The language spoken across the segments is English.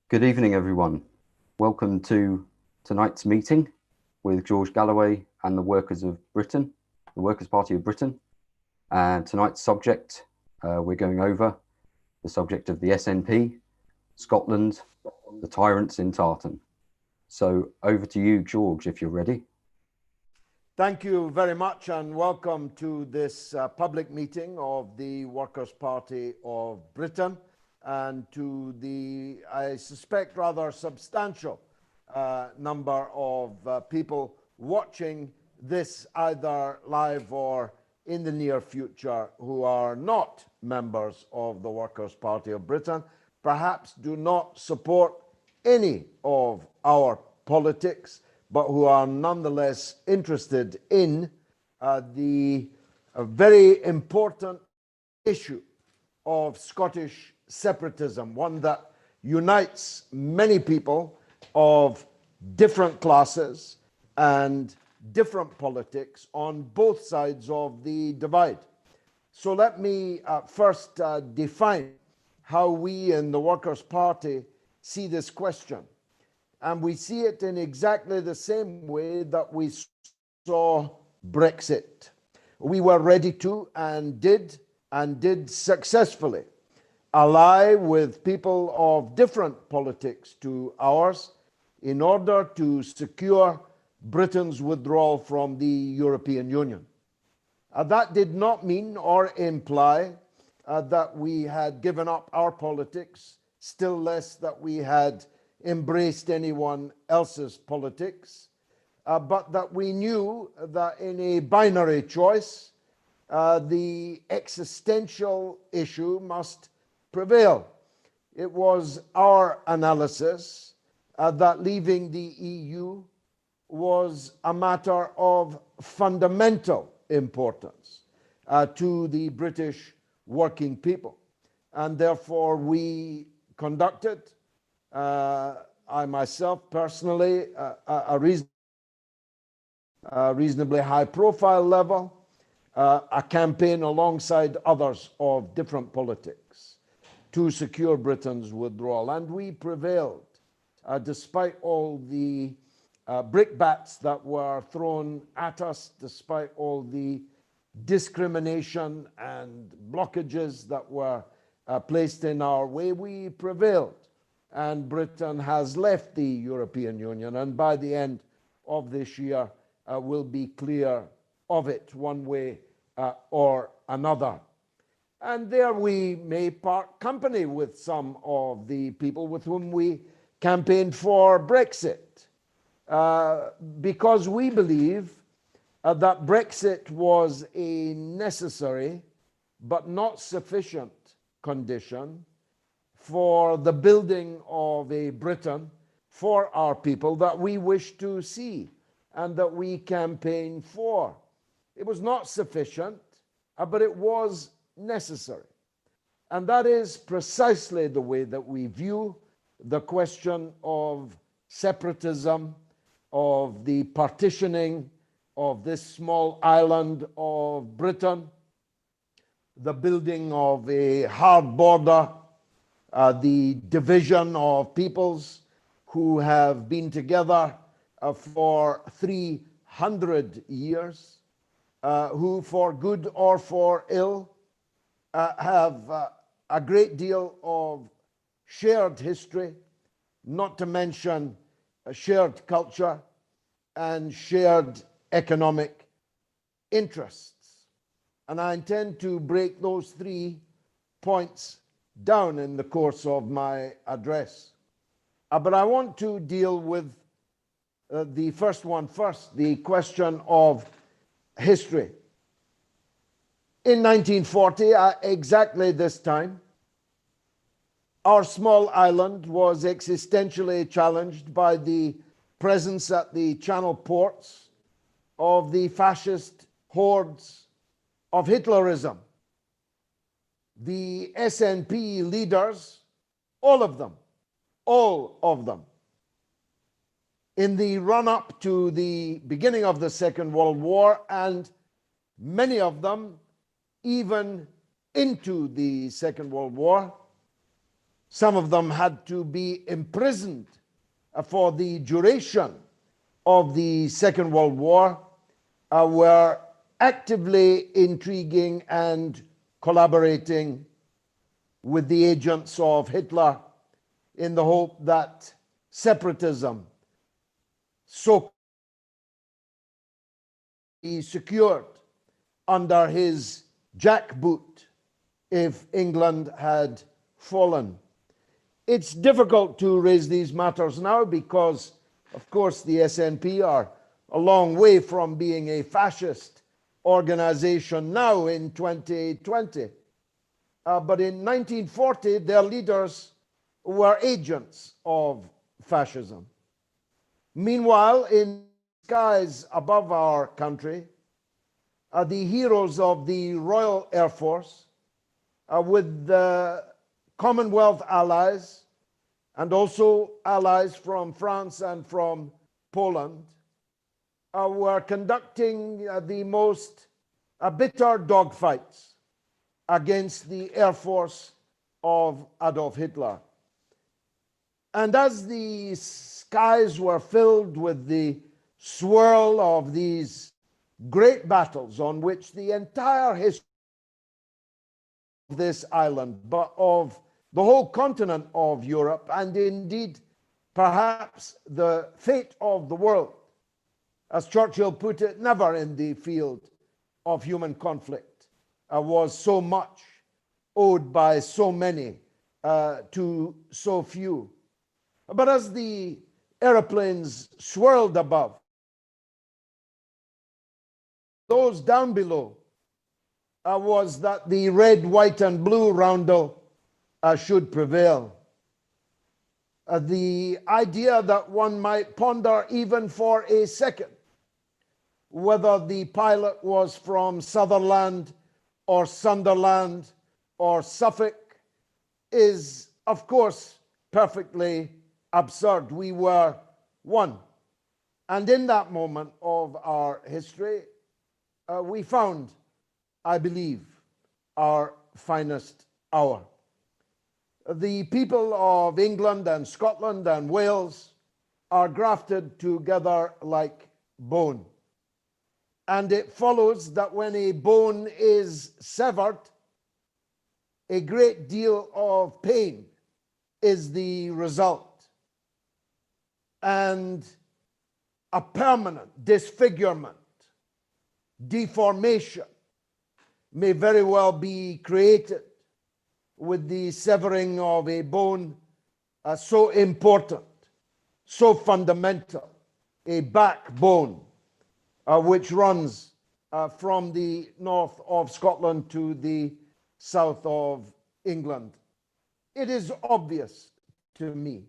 Good evening, everyone. Welcome to tonight's meeting with George Galloway and the Workers of Britain, the Workers' Party of Britain. And tonight's subject, we're going over the subject of the SNP, Scotland, the tyrants in tartan. So over to you, George, if you're ready. Thank you very much and welcome to this public meeting of the Workers' Party of Britain and to the, I suspect, rather substantial number of people watching this either live or in the near future who are not members of the Workers' Party of Britain, perhaps do not support any of our politics, but who are nonetheless interested in the very important issue of Scottish separatism, one that unites many people of different classes and different politics on both sides of the divide. So let me first define how we in the Workers' Party see this question. And we see it in exactly the same way that we saw Brexit. We were ready to and did successfully ally with people of different politics to ours in order to secure Britain's withdrawal from the European Union. That did not mean or imply that we had given up our politics, still less that we had embraced anyone else's politics, but that we knew that in a binary choice, the existential issue must prevail. It was our analysis that leaving the EU was a matter of fundamental importance to the British working people. And therefore we conducted, I myself personally, a reasonably high profile level, a campaign alongside others of different politics to secure Britain's withdrawal. And we prevailed, despite all the brickbats that were thrown at us, despite all the discrimination and blockages that were placed in our way. We prevailed. And Britain has left the European Union, and by the end of this year will be clear of it one way or another. And there we may part company with some of the people with whom we campaigned for Brexit, because we believe that Brexit was a necessary but not sufficient condition for the building of a Britain for our people that we wish to see and that we campaign for. It was not sufficient, but it was necessary. And that is precisely the way that we view the question of separatism, of the partitioning of this small island of Britain, the building of a hard border, the division of peoples who have been together for 300 years, who for good or for ill have a great deal of shared history, not to mention a shared culture and shared economic interests. And I intend to break those 3 points down in the course of my address. But I want to deal with the first one first, the question of history. In 1940, exactly this time, our small island was existentially challenged by the presence at the Channel ports of the fascist hordes of Hitlerism. The SNP leaders, all of them, in the run-up to the beginning of the Second World War, and many of them even into the Second World War, Some of them had to be imprisoned for the duration of the Second World War, were actively intriguing and collaborating with the agents of Hitler in the hope that separatism so be secured under his jackboot if England had fallen. It's difficult to raise these matters now because, of course, the SNP are a long way from being a fascist organization now in 2020. But in 1940, their leaders were agents of fascism. Meanwhile, in the skies above our country, the heroes of the Royal Air Force, with the Commonwealth allies, and also allies from France and from Poland, were conducting the most bitter dogfights against the Air Force of Adolf Hitler. And as the skies were filled with the swirl of these great battles on which the entire history of this island, but of the whole continent of Europe, and indeed perhaps the fate of the world, as Churchill put it, never in the field of human conflict was so much owed by so many to so few. But as the aeroplanes swirled above, those down below was that the red, white, and blue roundel should prevail. The idea that one might ponder even for a second whether the pilot was from Sutherland or Sunderland or Suffolk is, of course, perfectly absurd. We were one. And in that moment of our history, we found, I believe, our finest hour. The people of England and Scotland and Wales are grafted together like bone. And it follows that when a bone is severed, a great deal of pain is the result. And a permanent disfigurement, deformation may very well be created with the severing of a bone so important, so fundamental, a backbone which runs from the north of Scotland to the south of England. It is obvious to me,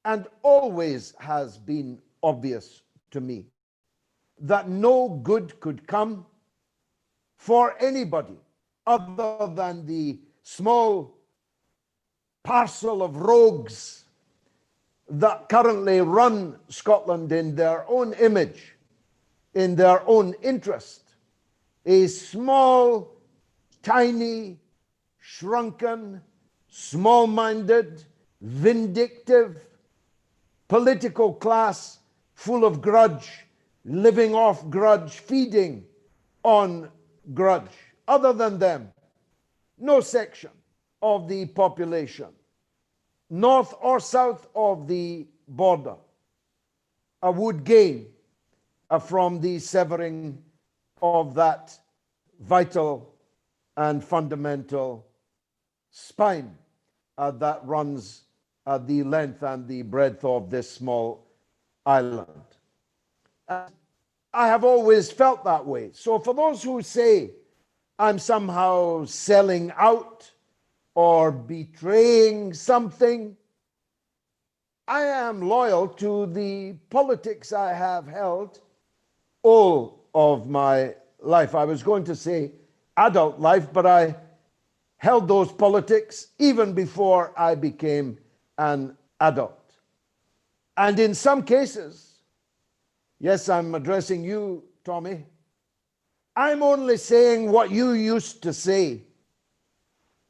and always has been obvious to me, that no good could come for anybody other than the small parcel of rogues that currently run Scotland in their own image, in their own interest. A small, tiny, shrunken, small-minded, vindictive political class full of grudge, living off grudge, feeding on grudge. Other than them, no section of the population, north or south of the border, would gain from the severing of that vital and fundamental spine that runs the length and the breadth of this small island. I have always felt that way. So for those who say I'm somehow selling out or betraying something, I am loyal to the politics I have held all of my life. I was going to say adult life, but I held those politics even before I became an adult. And in some cases, yes, I'm addressing you, Tommy, I'm only saying what you used to say.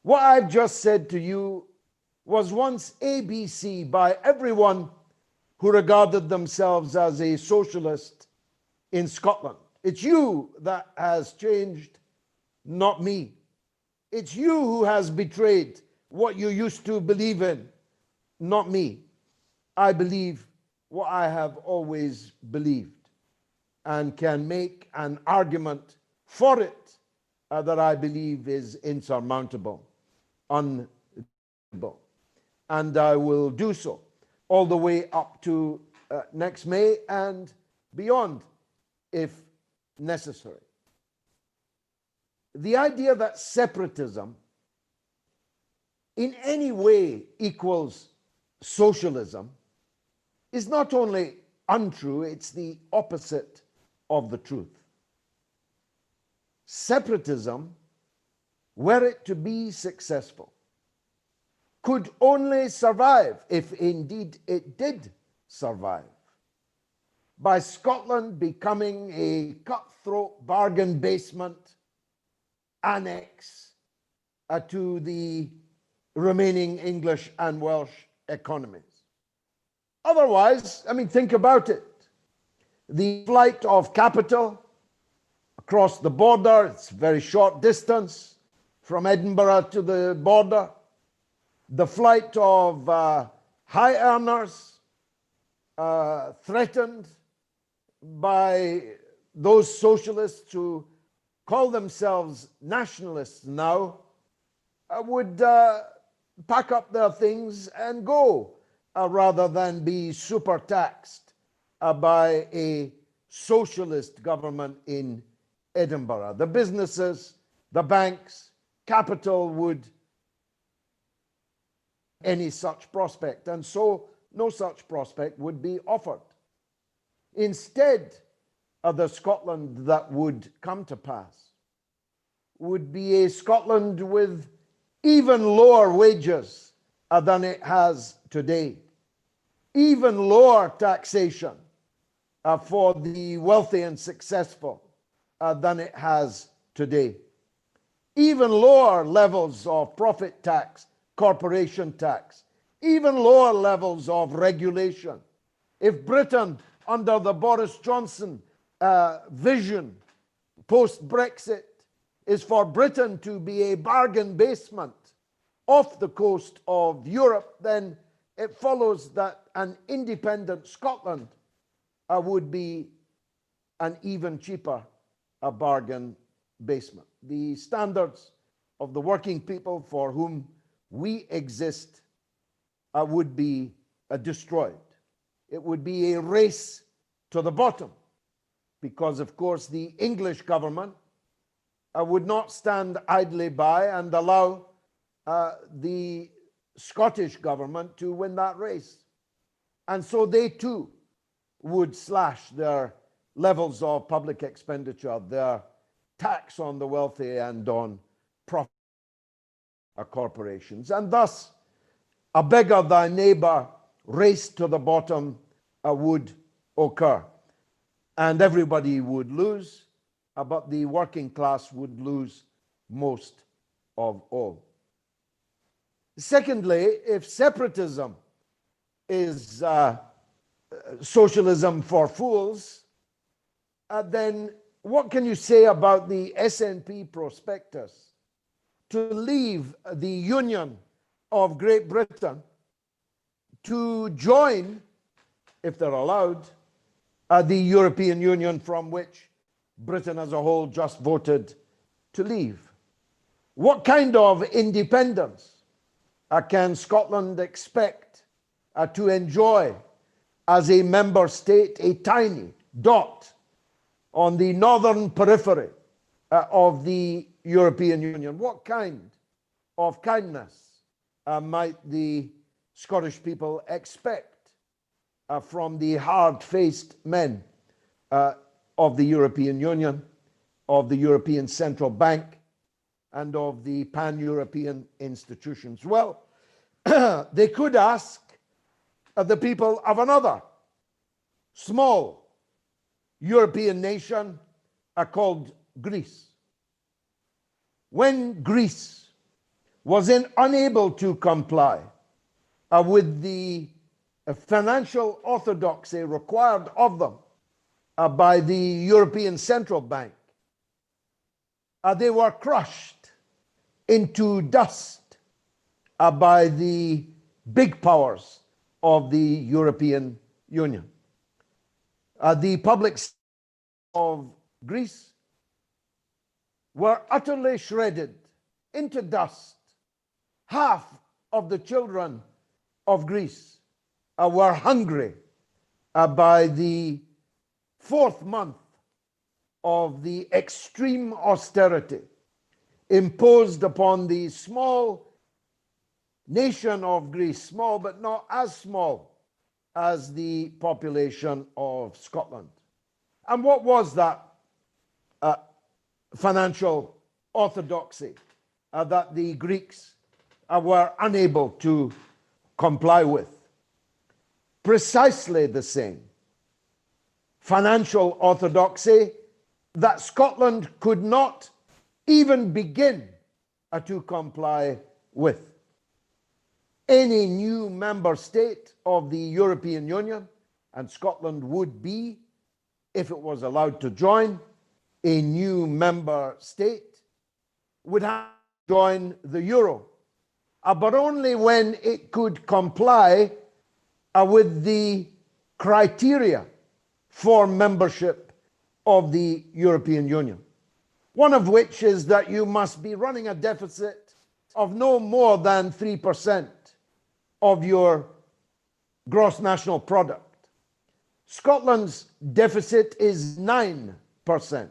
What I've just said to you was once ABC by everyone who regarded themselves as a socialist in Scotland. It's you that has changed, not me. It's you who has betrayed what you used to believe in, not me. I believe what I have always believed and can make an argument for it that I believe is insurmountable, unbeatable. And I will do so all the way up to next May and beyond if necessary. The idea that separatism in any way equals socialism is not only untrue, it's the opposite of the truth. Separatism, were it to be successful, could only survive, if indeed it did survive, by Scotland becoming a cutthroat bargain basement annex to the remaining English and Welsh economies. Otherwise, I mean, think about it. The flight of capital across the border, it's a very short distance from Edinburgh to the border. The flight of high earners threatened by those socialists who call themselves nationalists now would pack up their things and go rather than be super taxed by a socialist government in Edinburgh. The businesses, the banks, capital would any such prospect, and so no such prospect would be offered. Instead, the Scotland that would come to pass would be a Scotland with even lower wages than it has today, even lower taxation for the wealthy and successful than it has today, even lower levels of profit tax, corporation tax, even lower levels of regulation. If Britain, under the Boris Johnson vision post-Brexit, is for Britain to be a bargain basement off the coast of Europe, then it follows that an independent Scotland would be an even cheaper bargain basement. The standards of the working people for whom we exist would be destroyed. It would be a race to the bottom because, of course, the English government would not stand idly by and allow the Scottish government to win that race. And so they too would slash their levels of public expenditure, their tax on the wealthy and on profit corporations. And thus, a beggar thy neighbor race to the bottom would occur. And everybody would lose, but the working class would lose most of all. Secondly, if separatism is socialism for fools, then what can you say about the SNP prospectus to leave the Union of Great Britain to join, if they're allowed, the European Union from which Britain as a whole just voted to leave? What kind of independence can Scotland expect to enjoy as a member state, a tiny dot on the northern periphery of the European Union? What kind of kindness might the Scottish people expect from the hard-faced men of the European Union, of the European Central Bank, and of the pan-European institutions? Well, they could ask the people of another small European nation called Greece. When Greece was unable to comply with the financial orthodoxy required of them by the European Central Bank, they were crushed into dust by the big powers of the European Union. The public of Greece were utterly shredded into dust. Half of the children of Greece were hungry by the fourth month of the extreme austerity imposed upon the small nation of Greece, small but not as small as the population of Scotland. And what was that financial orthodoxy that the Greeks were unable to comply with? Precisely the same financial orthodoxy that Scotland could not even begin to comply with. Any new member state of the European Union, and Scotland would be, if it was allowed to join, a new member state, would have to join the euro, but only when it could comply with the criteria for membership of the European Union. One of which is that you must be running a deficit of no more than 3% of your gross national product. Scotland's deficit is 9%.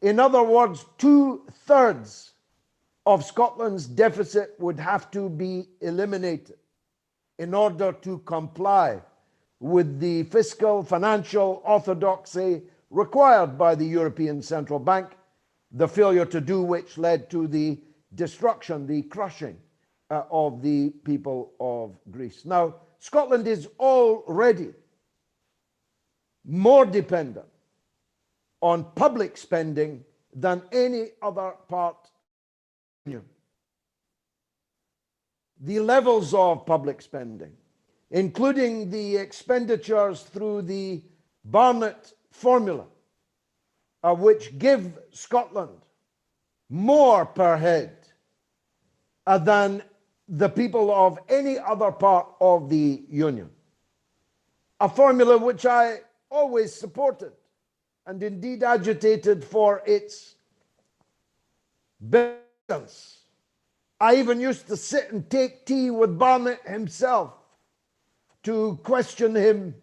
In other words, 2/3 of Scotland's deficit would have to be eliminated in order to comply with the fiscal financial orthodoxy required by the European Central Bank, the failure to do which led to the destruction, the crushing of the people of Greece. Now, Scotland is already more dependent on public spending than any other part of the Union. The levels of public spending, including the expenditures through the Barnett formula, which give Scotland more per head than the people of any other part of the Union. A formula which I always supported and indeed agitated for its balance. I even used to sit and take tea with Barnett himself to question him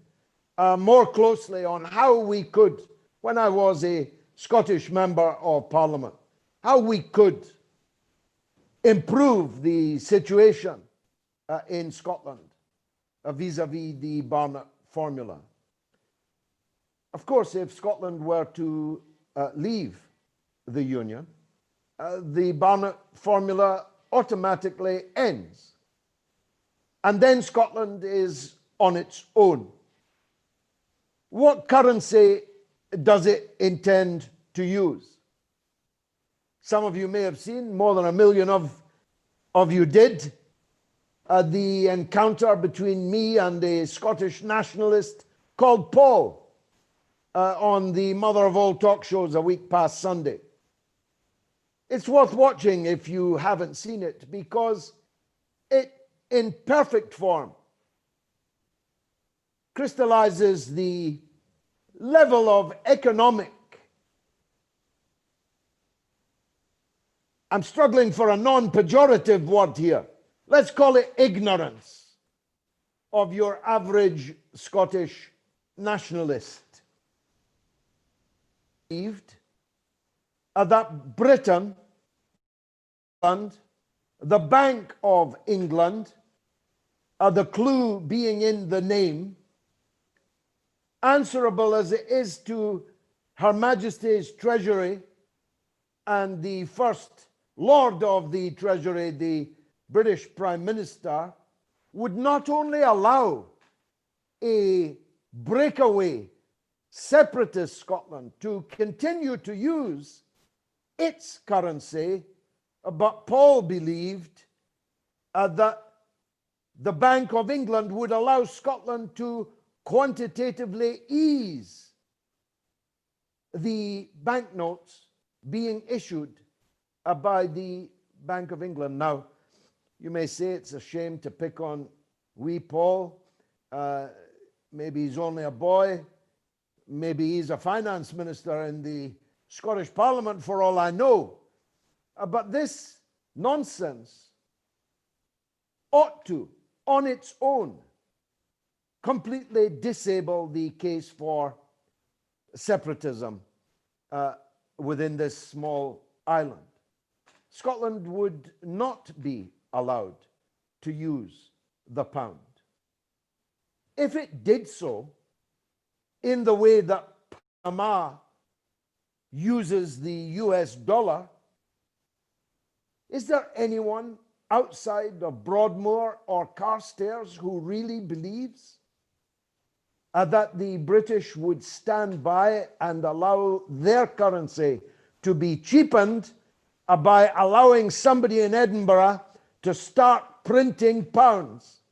more closely on how we could, when I was a Scottish member of Parliament, how we could improve the situation in Scotland vis-a-vis the Barnett formula. Of course, if Scotland were to leave the Union, the Barnett formula automatically ends. And then Scotland is on its own. What currency does it intend to use? Some of you may have seen, more than 1 million of you did, the encounter between me and a Scottish nationalist called Paul on the mother of all talk shows a week past Sunday. It's worth watching if you haven't seen it, because it, in perfect form, crystallizes the level of economic, I'm struggling for a non-pejorative word here, let's call it ignorance, of your average Scottish nationalist. Believed that Britain, the Bank of England, the clue being in the name, answerable as it is to Her Majesty's Treasury and the First Lord of the Treasury, the British Prime Minister, would not only allow a breakaway separatist Scotland to continue to use its currency, but Paul believed that the Bank of England would allow Scotland to quantitatively ease the banknotes being issued by the Bank of England. Now, you may say it's a shame to pick on wee Paul. Maybe he's only a boy. Maybe he's a finance minister in the Scottish Parliament, for all I know. But this nonsense ought to, on its own, completely disable the case for separatism within this small island. Scotland would not be allowed to use the pound. If it did so in the way that Panama uses the US dollar, is there anyone outside of Broadmoor or Carstairs who really believes that the British would stand by and allow their currency to be cheapened by allowing somebody in Edinburgh to start printing pounds?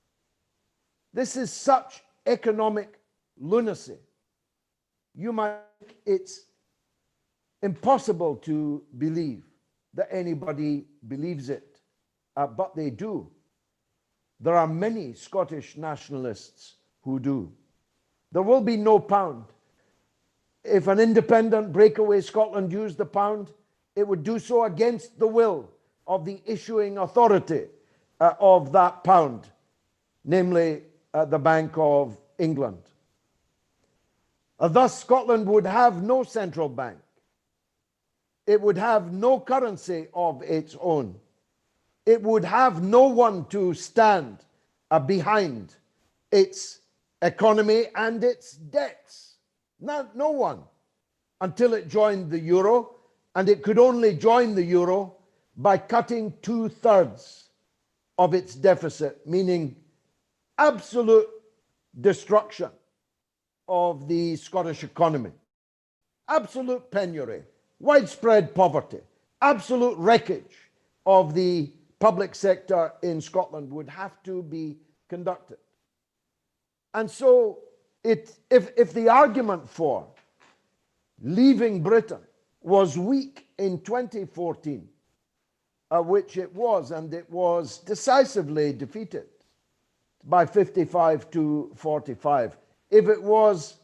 This is such economic lunacy. You might think it's impossible to believe that anybody believes it, but they do. There are many Scottish nationalists who do. There will be no pound. If an independent breakaway Scotland used the pound, it would do so against the will of the issuing authority of that pound, namely the Bank of England. Thus, Scotland would have no central bank. It would have no currency of its own. It would have no one to stand behind its economy and its debts. No one, until it joined the euro, and it could only join the euro by cutting 2/3 of its deficit, meaning absolute destruction of the Scottish economy, absolute penury, widespread poverty, absolute wreckage of the public sector in Scotland would have to be conducted. And so if the argument for leaving Britain was weak in 2014, which it was, and it was decisively defeated by 55 to 45. If it was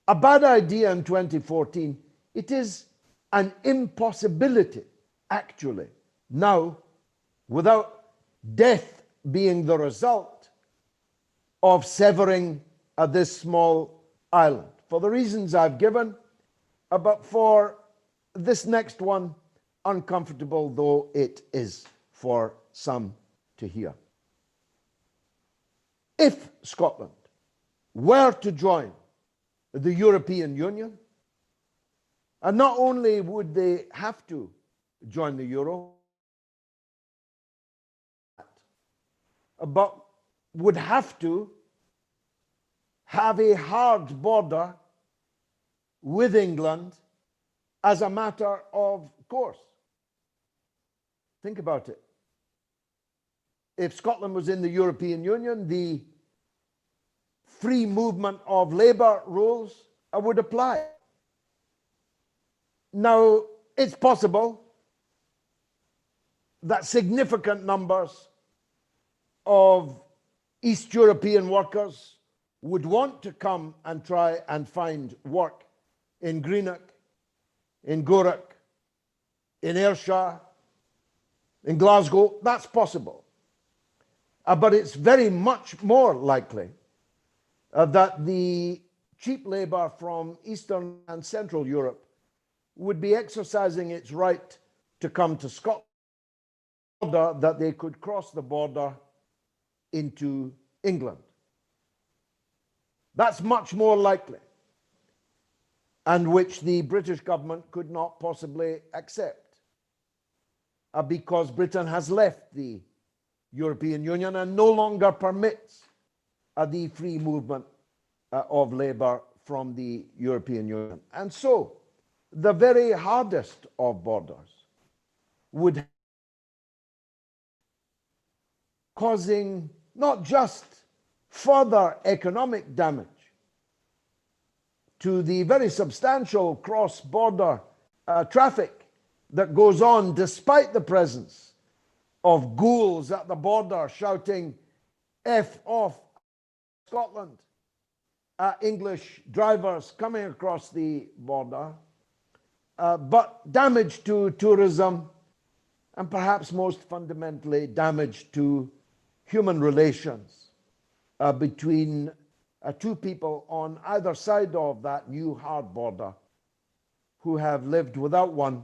a bad idea in 2014, it is an impossibility, actually, now, without death being the result of severing this small island. For the reasons I've given, but for this next one, uncomfortable though it is for some to hear. If Scotland were to join the European Union, and not only would they have to join the euro, but would have to have a hard border with England as a matter of course. Think about it. If Scotland was in the European Union, the free movement of labour rules would apply. Now, it's possible that significant numbers of East European workers would want to come and try and find work in Greenock, in Gourock, in Ayrshire, in Glasgow. That's possible. But it's very much more likely that the cheap labour from Eastern and Central Europe would be exercising its right to come to Scotland, that they could cross the border into England. That's much more likely, and which the British government could not possibly accept, because Britain has left the European Union and no longer permits the free movement of labour from the European Union. And so, the very hardest of borders would causing not just further economic damage to the very substantial cross-border traffic that goes on despite the presence of ghouls at the border shouting F off Scotland at English drivers coming across the border, but damage to tourism, and perhaps most fundamentally damage to human relations between two people on either side of that new hard border who have lived without one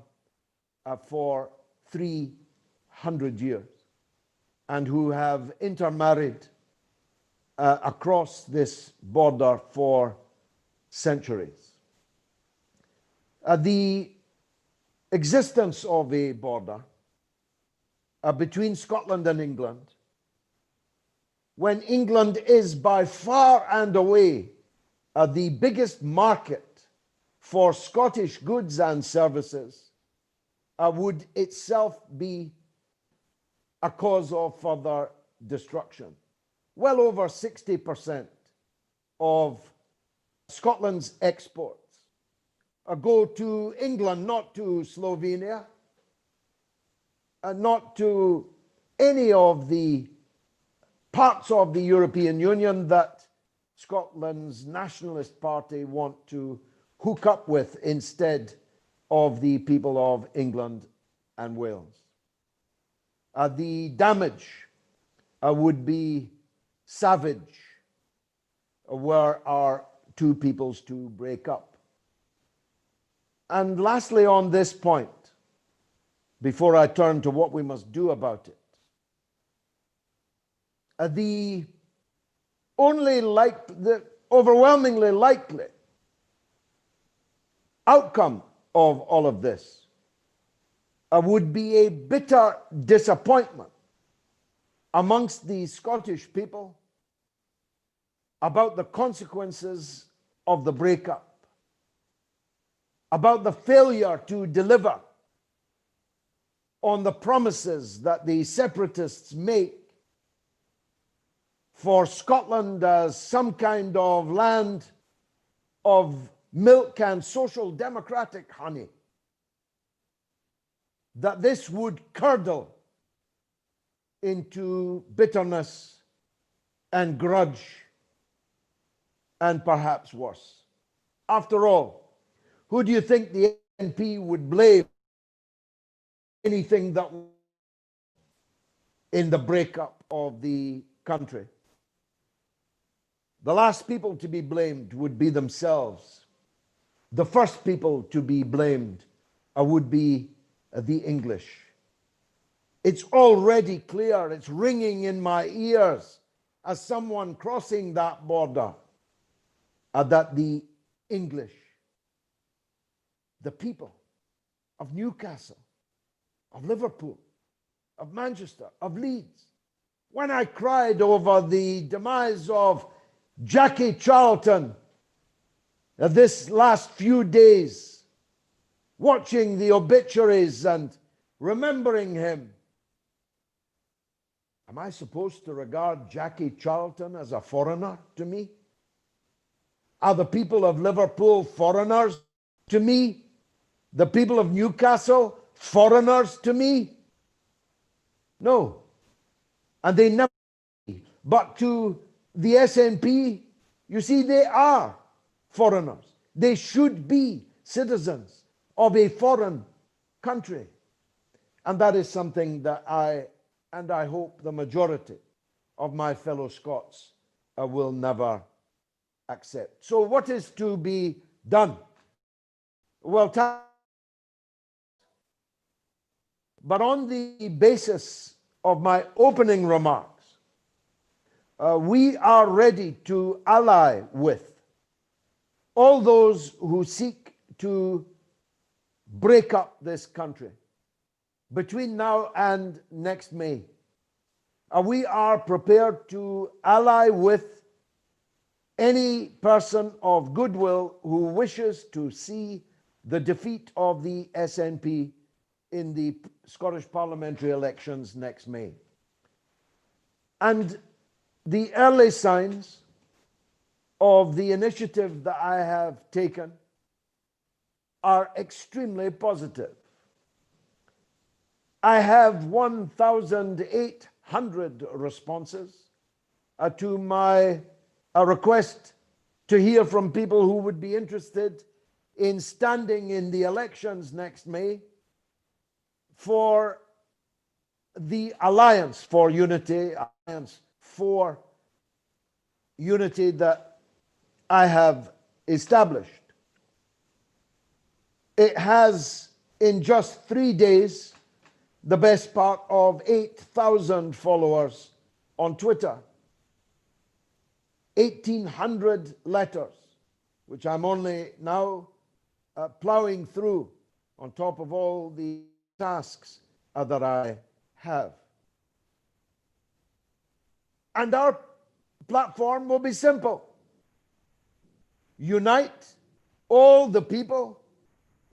for 300 years and who have intermarried across this border for centuries. The existence of a border between Scotland and England, when England is by far and away the biggest market for Scottish goods and services, would itself be a cause of further destruction. Well over 60% of Scotland's exports go to England, not to Slovenia, not to any of the parts of the European Union that Scotland's Nationalist Party want to hook up with instead of the people of England and Wales. The damage would be savage were our two peoples to break up. And lastly, on this point, before I turn to what we must do about it, the overwhelmingly likely outcome of all of this would be a bitter disappointment amongst the Scottish people about the consequences of the breakup, about the failure to deliver on the promises that the separatists make for Scotland as some kind of land of milk and social democratic honey, that this would curdle into bitterness and grudge and perhaps worse. After all, who do you think the SNP would blame anything that in the breakup of the country? The last people to be blamed would be themselves. The first people to be blamed would be the English. It's already clear, it's ringing in my ears as someone crossing that border, that the English, the people of Newcastle, of Liverpool, of Manchester, of Leeds, when I cried over the demise of Jackie Charlton this last few days, watching the obituaries and remembering him, am I supposed to regard Jackie Charlton as a foreigner to me? Are the people of Liverpool foreigners to me? The people of Newcastle foreigners to me? No. And they never be. But to the SNP, you see, they are foreigners. They should be citizens of a foreign country. And that is something that I hope the majority of my fellow Scots will never accept. So what is to be done? Well, but on the basis of my opening remarks, we are ready to ally with all those who seek to break up this country between now and next May. We are prepared to ally with any person of goodwill who wishes to see the defeat of the SNP in the Scottish parliamentary elections next May. And the early signs of the initiative that I have taken are extremely positive. I have 1,800 responses to my request to hear from people who would be interested in standing in the elections next May for the Alliance for Unity, that I have established. It has, in just 3 days, the best part of 8,000 followers on Twitter, 1,800 letters, which I'm only now plowing through on top of all the tasks that I have. And our platform will be simple. Unite all the people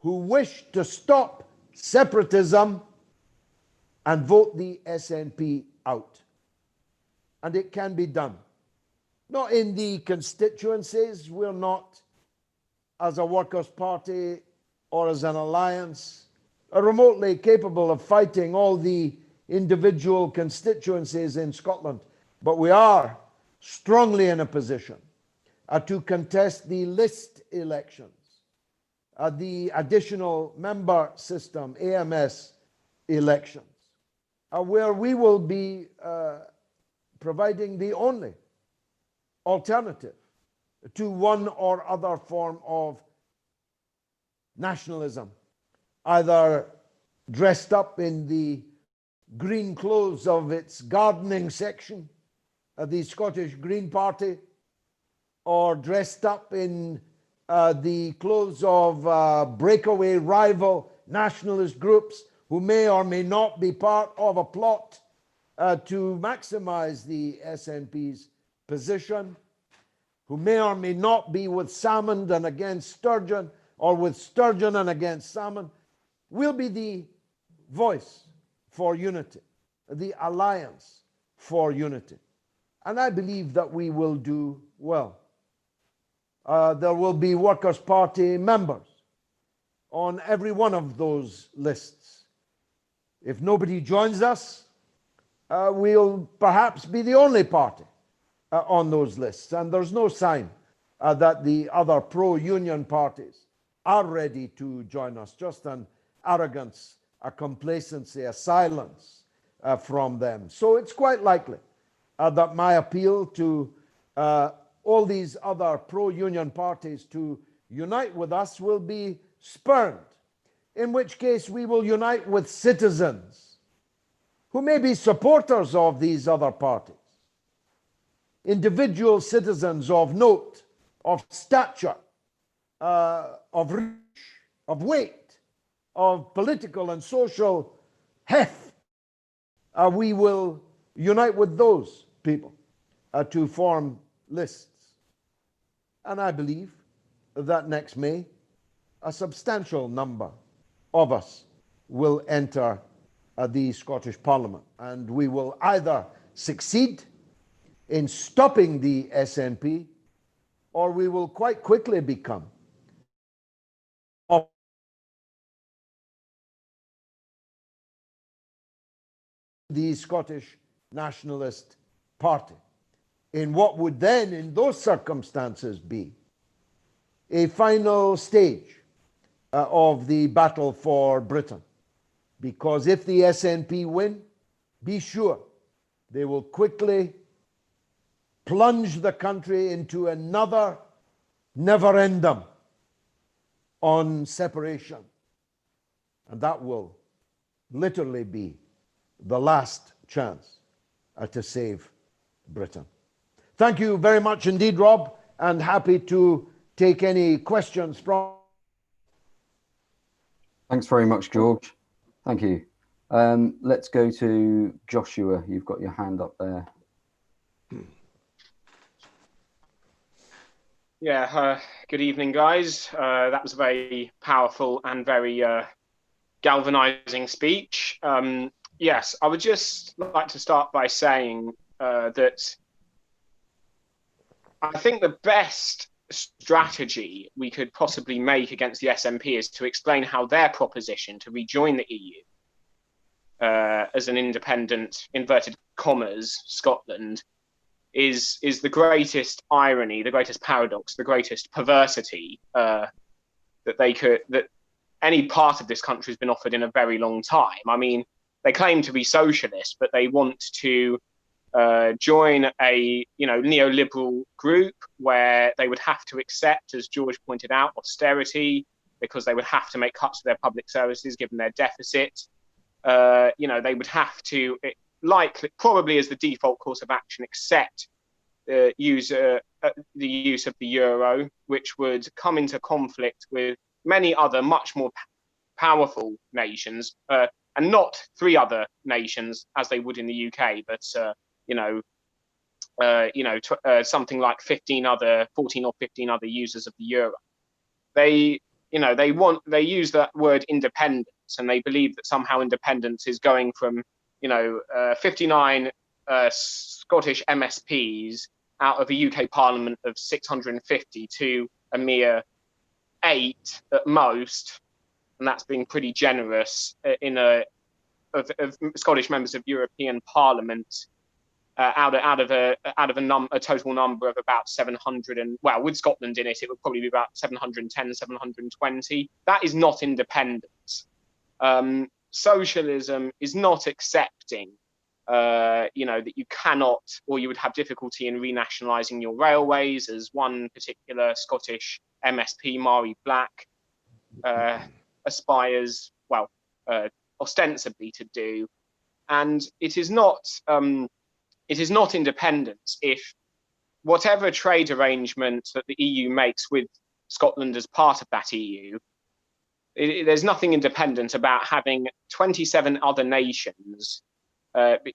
who wish to stop separatism and vote the SNP out. And it can be done. Not in the constituencies. We're not, as a workers' party or as an alliance, remotely capable of fighting all the individual constituencies in Scotland. But we are strongly in a position to contest the list elections, the additional member system, AMS elections, where we will be providing the only alternative to one or other form of nationalism, either dressed up in the green clothes of its gardening section, the Scottish Green Party, or dressed up in the clothes of breakaway rival nationalist groups who may or may not be part of a plot to maximize the SNP's position, who may or may not be with Salmond and against Sturgeon, or with Sturgeon and against Salmond, will be the voice for unity, the alliance for unity. And I believe that we will do well. There will be Workers' Party members on every one of those lists. If nobody joins us, we'll perhaps be the only party on those lists. And there's no sign that the other pro-union parties are ready to join us. Just an arrogance, a complacency, a silence from them. So it's quite likely that my appeal to all these other pro-union parties to unite with us will be spurned, in which case we will unite with citizens who may be supporters of these other parties, individual citizens of note, of stature, of reach, of weight, of political and social heft. We will unite with those people to form lists. And I believe that next May, a substantial number of us will enter the Scottish Parliament. And we will either succeed in stopping the SNP, or we will quite quickly become the Scottish Nationalist Party, in what would then, in those circumstances, be a final stage of the battle for Britain. Because if the SNP win, be sure they will quickly plunge the country into another never-ending on separation. And that will literally be the last chance to save Britain. Thank you very much indeed, Rob, and happy to take any questions from... Thanks very much, George. Thank you. Let's go to Joshua. You've got your hand up there. Yeah, good evening, guys. That was a very powerful and very galvanizing speech. Yes, I would just like to start by saying that I think the best strategy we could possibly make against the SNP is to explain how their proposition to rejoin the EU as an independent, inverted commas, Scotland is the greatest irony, the greatest paradox, the greatest perversity that any part of this country has been offered in a very long time. I mean, they claim to be socialist, but they want to join a neoliberal group where they would have to accept, as George pointed out, austerity, because they would have to make cuts to their public services given their deficit. They would have to, probably as the default course of action, accept the use of the euro, which would come into conflict with many other much more powerful nations, and not 3 other nations as they would in the UK, but something like 14 or 15 other users of the euro. They use that word independence, and they believe that somehow independence is going from 59 Scottish MSPs out of a UK Parliament of 650 to a mere 8 at most, and that's being pretty generous of Scottish members of European Parliament out of a total number of about 700, and with Scotland in it, it would probably be about 710, 720. That is not independence. Socialism is not accepting, that you cannot, or you would have difficulty in renationalising your railways, as one particular Scottish MSP, Mari Black, aspires, ostensibly to do. And it is not independence if whatever trade arrangement that the EU makes with Scotland as part of that EU, there's nothing independent about having 27 other nations,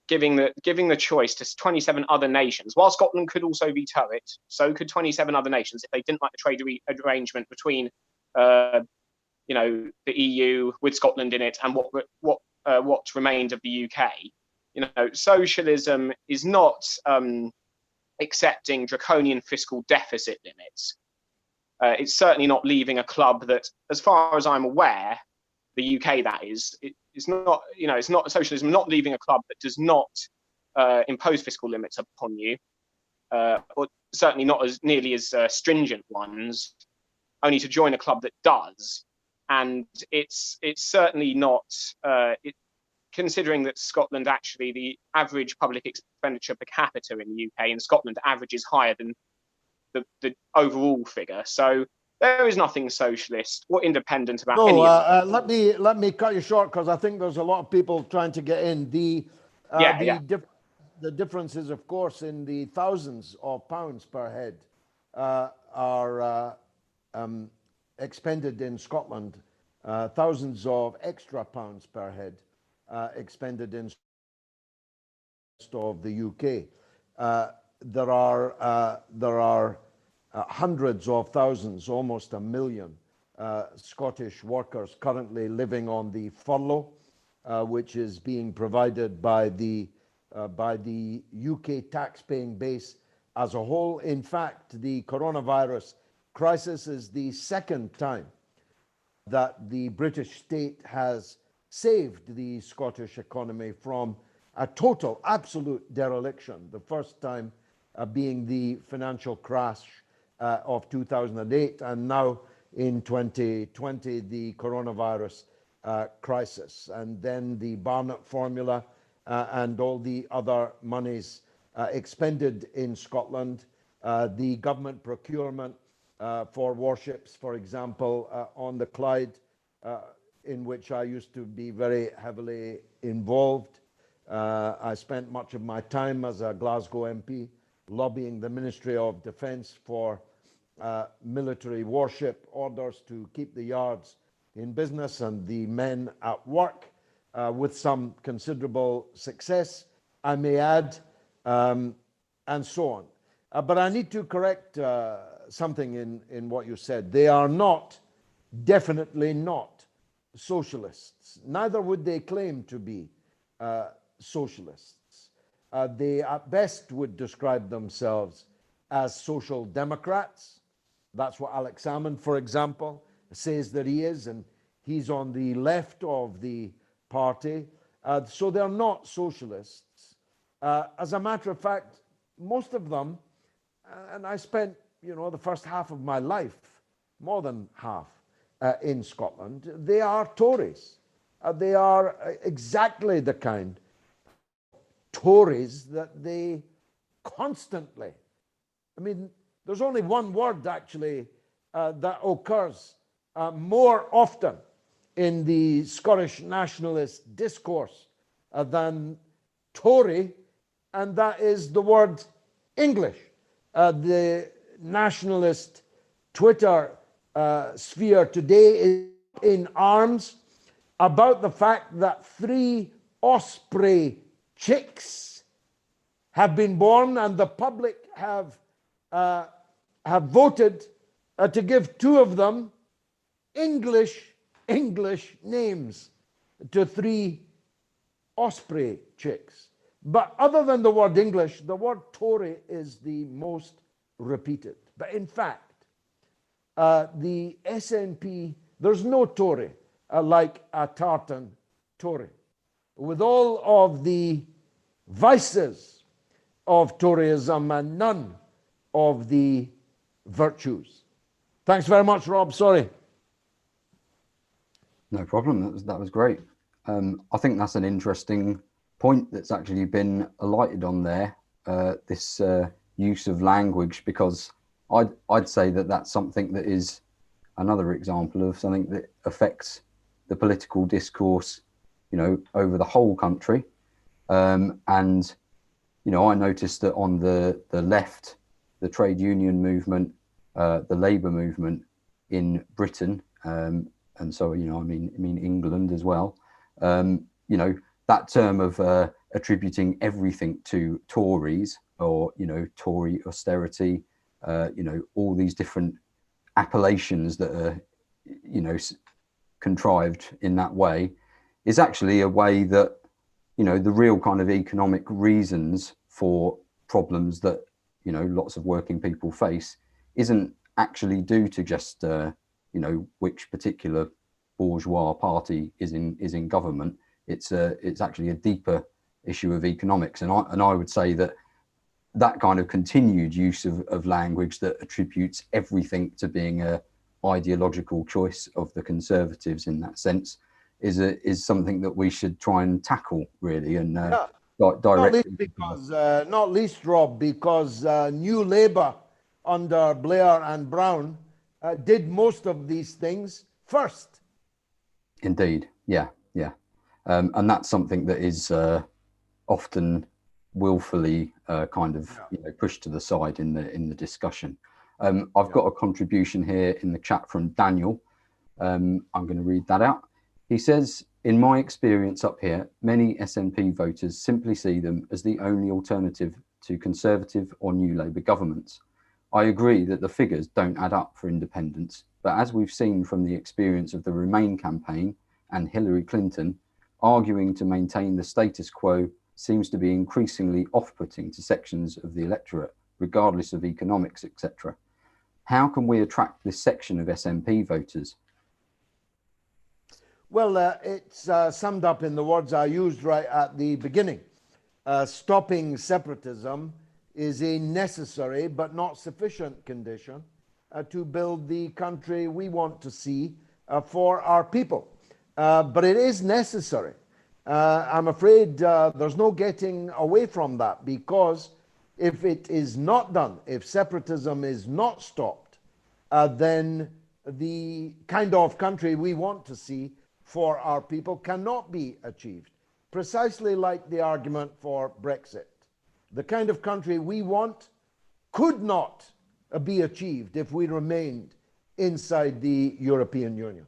giving the choice to 27 other nations. While Scotland could also veto it, so could 27 other nations if they didn't like the trade arrangement between the EU with Scotland in it and what remained of the UK. Socialism is not accepting draconian fiscal deficit limits. It's certainly not leaving a club that, as far as I'm aware, the UK that is, it's not socialism, not leaving a club that does not impose fiscal limits upon you, or certainly not as nearly as stringent ones, only to join a club that does. And it's certainly not, considering that Scotland, actually, the average public expenditure per capita in the UK in Scotland averages higher than the overall figure. So there is nothing socialist or independent about any of it. Let me cut you short, because I think there's a lot of people trying to get in. The differences, of course, in the thousands of pounds per head are expended in Scotland, thousands of extra pounds per head expended in of the UK. There are hundreds of thousands, almost 1 million Scottish workers currently living on the furlough, which is being provided by the UK tax-paying base as a whole. In fact, the coronavirus crisis is the second time that the British state has saved the Scottish economy from a total, absolute dereliction. The first time being the financial crash of 2008, and now in 2020, the coronavirus crisis, and then the Barnett formula and all the other monies expended in Scotland, the government procurement for warships, for example, on the Clyde, in which I used to be very heavily involved. I spent much of my time as a Glasgow MP lobbying the Ministry of Defence for military warship orders to keep the yards in business and the men at work, with some considerable success, I may add, and so on. But I need to correct something in what you said. They are not, definitely not, socialists. Neither would they claim to be socialists. They at best would describe themselves as social democrats. That's what Alex Salmond, for example, says that he is, and he's on the left of the party. So they're not socialists. As a matter of fact, most of them, and I spent, the first half of my life, more than half, in Scotland, they are Tories. They are exactly the kind of Tories that they constantly, there's only one word actually that occurs more often in the Scottish nationalist discourse than Tory, and that is the word English. The nationalist Twitter sphere today is in arms about the fact that 3 osprey chicks have been born, and the public have voted to give 2 of them English names to 3 osprey chicks. But other than the word English, the word Tory is the most repeated. But in fact, the SNP, there's no Tory like a tartan Tory. With all of the vices of Toryism and none of the virtues. Thanks very much, Rob. Sorry. No problem. That was great. I think that's an interesting point that's actually been alighted on there. This use of language, because I'd say that that's something that is another example of something that affects the political discourse, over the whole country. And I noticed that on the left, the trade union movement, the labour movement in Britain, and so I mean England as well. That term of attributing everything to Tories, or Tory austerity, all these different appellations that are contrived in that way, is actually a way that the real kind of economic reasons for problems that lots of working people face isn't actually due to just which particular bourgeois party is in government. It's actually a deeper issue of economics, and I would say that kind of continued use of language that attributes everything to being a ideological choice of the Conservatives in that sense is something that we should try and tackle, really, and directly. Not least, Rob, because New Labour under Blair and Brown did most of these things first. Indeed, yeah. And that's something that is often willfully kind of pushed to the side in the discussion. I've got a contribution here in the chat from Daniel. I'm going to read that out. He says, in my experience up here, many SNP voters simply see them as the only alternative to Conservative or New Labour governments. I agree that the figures don't add up for independents, but as we've seen from the experience of the Remain campaign and Hillary Clinton, arguing to maintain the status quo seems to be increasingly off-putting to sections of the electorate, regardless of economics, etc. How can we attract this section of SNP voters? Well, it's summed up in the words I used right at the beginning. Stopping separatism is a necessary but not sufficient condition to build the country we want to see for our people. But it is necessary. I'm afraid there's no getting away from that, because if it is not done, if separatism is not stopped, then the kind of country we want to see for our people cannot be achieved. Precisely like the argument for Brexit. The kind of country we want could not be achieved if we remained inside the European Union.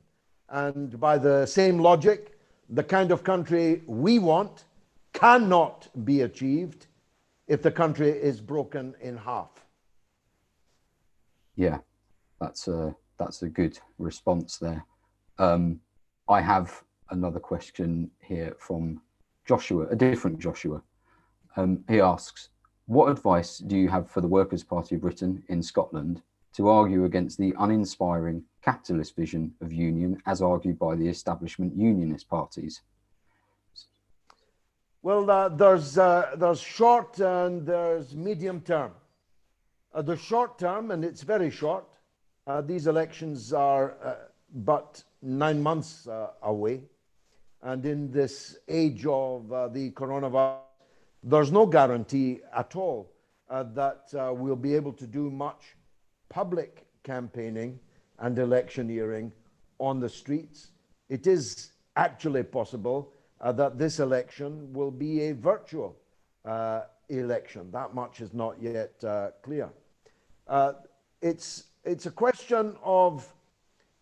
And by the same logic, the kind of country we want cannot be achieved if the country is broken in half. Yeah, that's a good response there. I have another question here from Joshua, a different Joshua. He asks, What advice do you have for the Workers' Party of Britain in Scotland to argue against the uninspiring capitalist vision of union as argued by the establishment unionist parties? Well, there's short and there's medium term. The short term, and it's very short, these elections are but 9 months away. And in this age of the coronavirus, there's no guarantee at all that we'll be able to do much public campaigning and electioneering on the streets. It is actually possible that this election will be a virtual election. That much is not yet clear. It's a question of,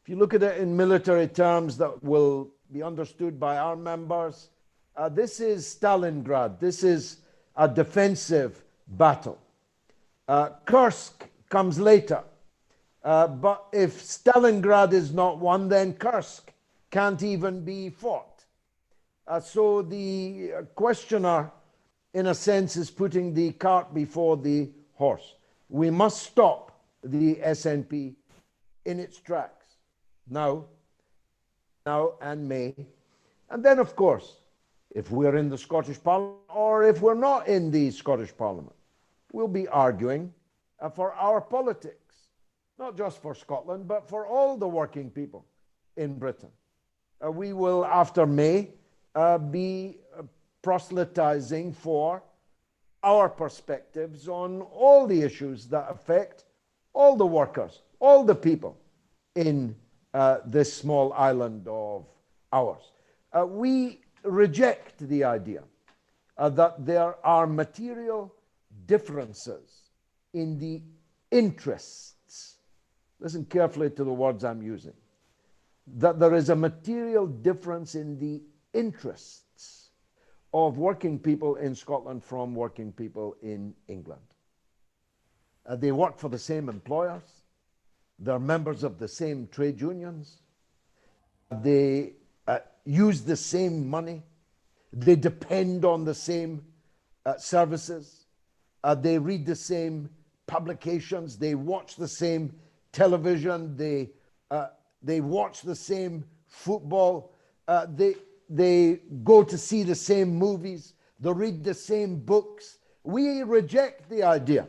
if you look at it in military terms that will be understood by our members, this is Stalingrad. This is a defensive battle. Kursk comes later. But if Stalingrad is not won, then Kursk can't even be fought. So the questioner, in a sense, is putting the cart before the horse. We must stop the SNP in its tracks now and May. And then, of course, if we're in the Scottish Parliament or if we're not in the Scottish Parliament, we'll be arguing for our politics, not just for Scotland, but for all the working people in Britain. We will, after May, be proselytizing for our perspectives on all the issues that affect all the workers, all the people in this small island of ours. We reject the idea that there are material differences in the interests. Listen carefully to the words I'm using. That there is a material difference in the interests of working people in Scotland from working people in England. They work for the same employers. They're members of the same trade unions. They use the same money. They depend on the same services. They read the same publications. They watch the same television. They watch the same football. They go to see the same movies. They read the same books. We reject the idea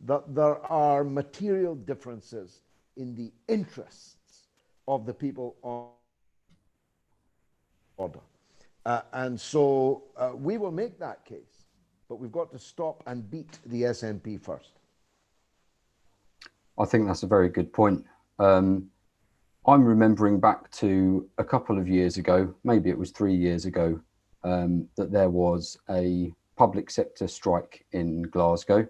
that there are material differences in the interests of the people on order. And so we will make that case, but we've got to stop and beat the SNP first. I think that's a very good point. I'm remembering back to a couple of years ago, maybe it was 3 years ago, that there was a public sector strike in Glasgow.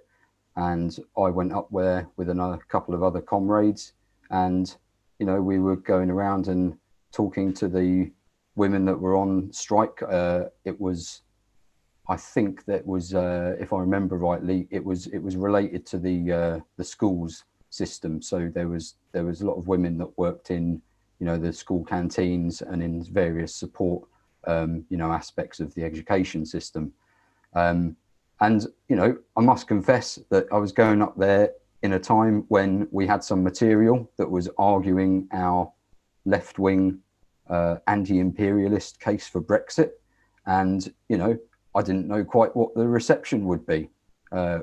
And I went up there with another couple of other comrades, and we were going around and talking to the women that were on strike. It was, I think that was, if I remember rightly, it was related to the schools system. So there was a lot of women that worked in the school canteens and in various support aspects of the education system. And, I must confess that I was going up there in a time when we had some material that was arguing our left-wing anti-imperialist case for Brexit. And, I didn't know quite what the reception would be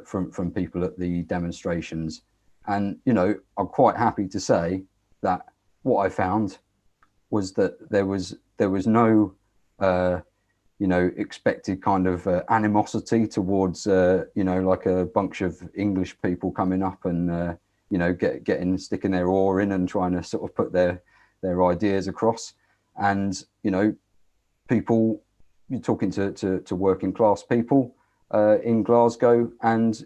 from people at the demonstrations. And, I'm quite happy to say that what I found was that there was no expected kind of animosity towards, like a bunch of English people coming up and, sticking their oar in and trying to sort of put their ideas across. And, people, you're talking to working class people in Glasgow, and,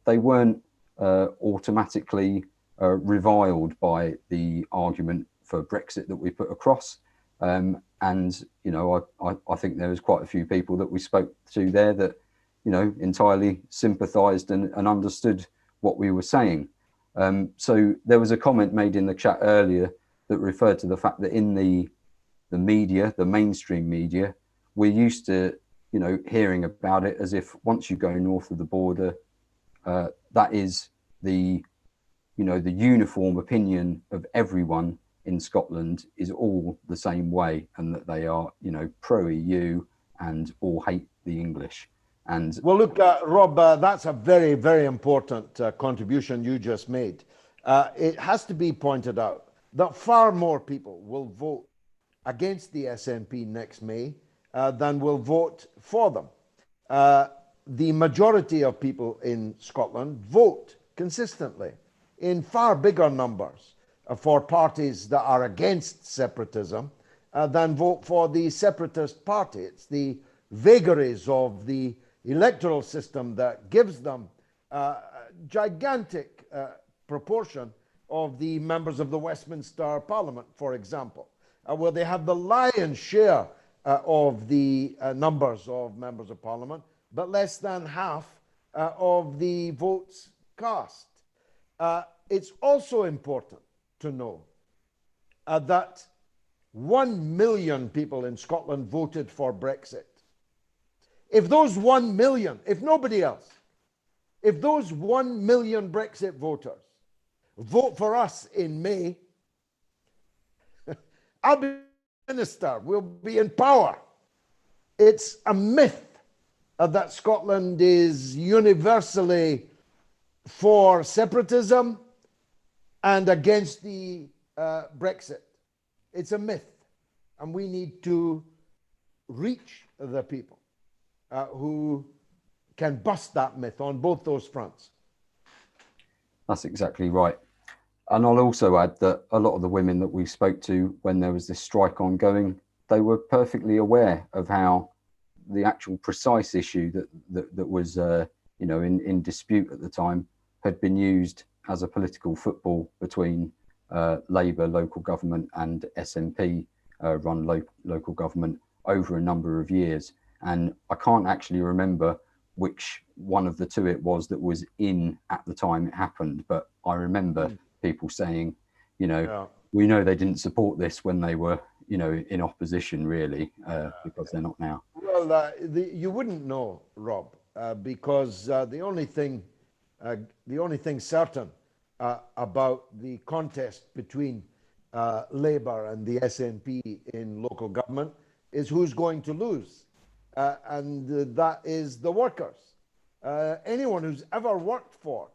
they weren't automatically reviled by the argument for Brexit that we put across. And, I think there was quite a few people that we spoke to there that, entirely sympathised and understood what we were saying. So there was a comment made in the chat earlier that referred to the fact that in the media, the mainstream media, we're used to, hearing about it as if once you go north of the border, that is the uniform opinion of everyone in Scotland is all the same way, and that they are, pro-EU and all hate the English. And well, look, Rob, that's a very, very important contribution you just made. It has to be pointed out that far more people will vote against the SNP next May than will vote for them. The majority of people in Scotland vote consistently in far bigger numbers for parties that are against separatism than vote for the separatist party. It's the vagaries of the electoral system that gives them a gigantic proportion of the members of the Westminster Parliament, for example, where they have the lion's share of the numbers of members of Parliament, but less than half of the votes cast. It's also important to know that 1 million people in Scotland voted for Brexit. If those 1 million, if nobody else, if those 1 million Brexit voters vote for us in May, I'll be minister, we'll be in power. It's a myth that Scotland is universally for separatism and against the Brexit. It's a myth, and we need to reach the people who can bust that myth on both those fronts. That's exactly right. And I'll also add that a lot of the women that we spoke to when there was this strike ongoing, they were perfectly aware of how the actual precise issue that was in dispute at the time had been used as a political football between Labour local government and SNP run local government over a number of years. And I can't actually remember which one of the two it was that was in at the time it happened, but I remember people saying, we know they didn't support this when they were, in opposition, really, because they're not now. Well, you wouldn't know, Rob, because the only thing certain about the contest between Labour and the SNP in local government is who's going to lose, and that is the workers. Anyone who's ever worked for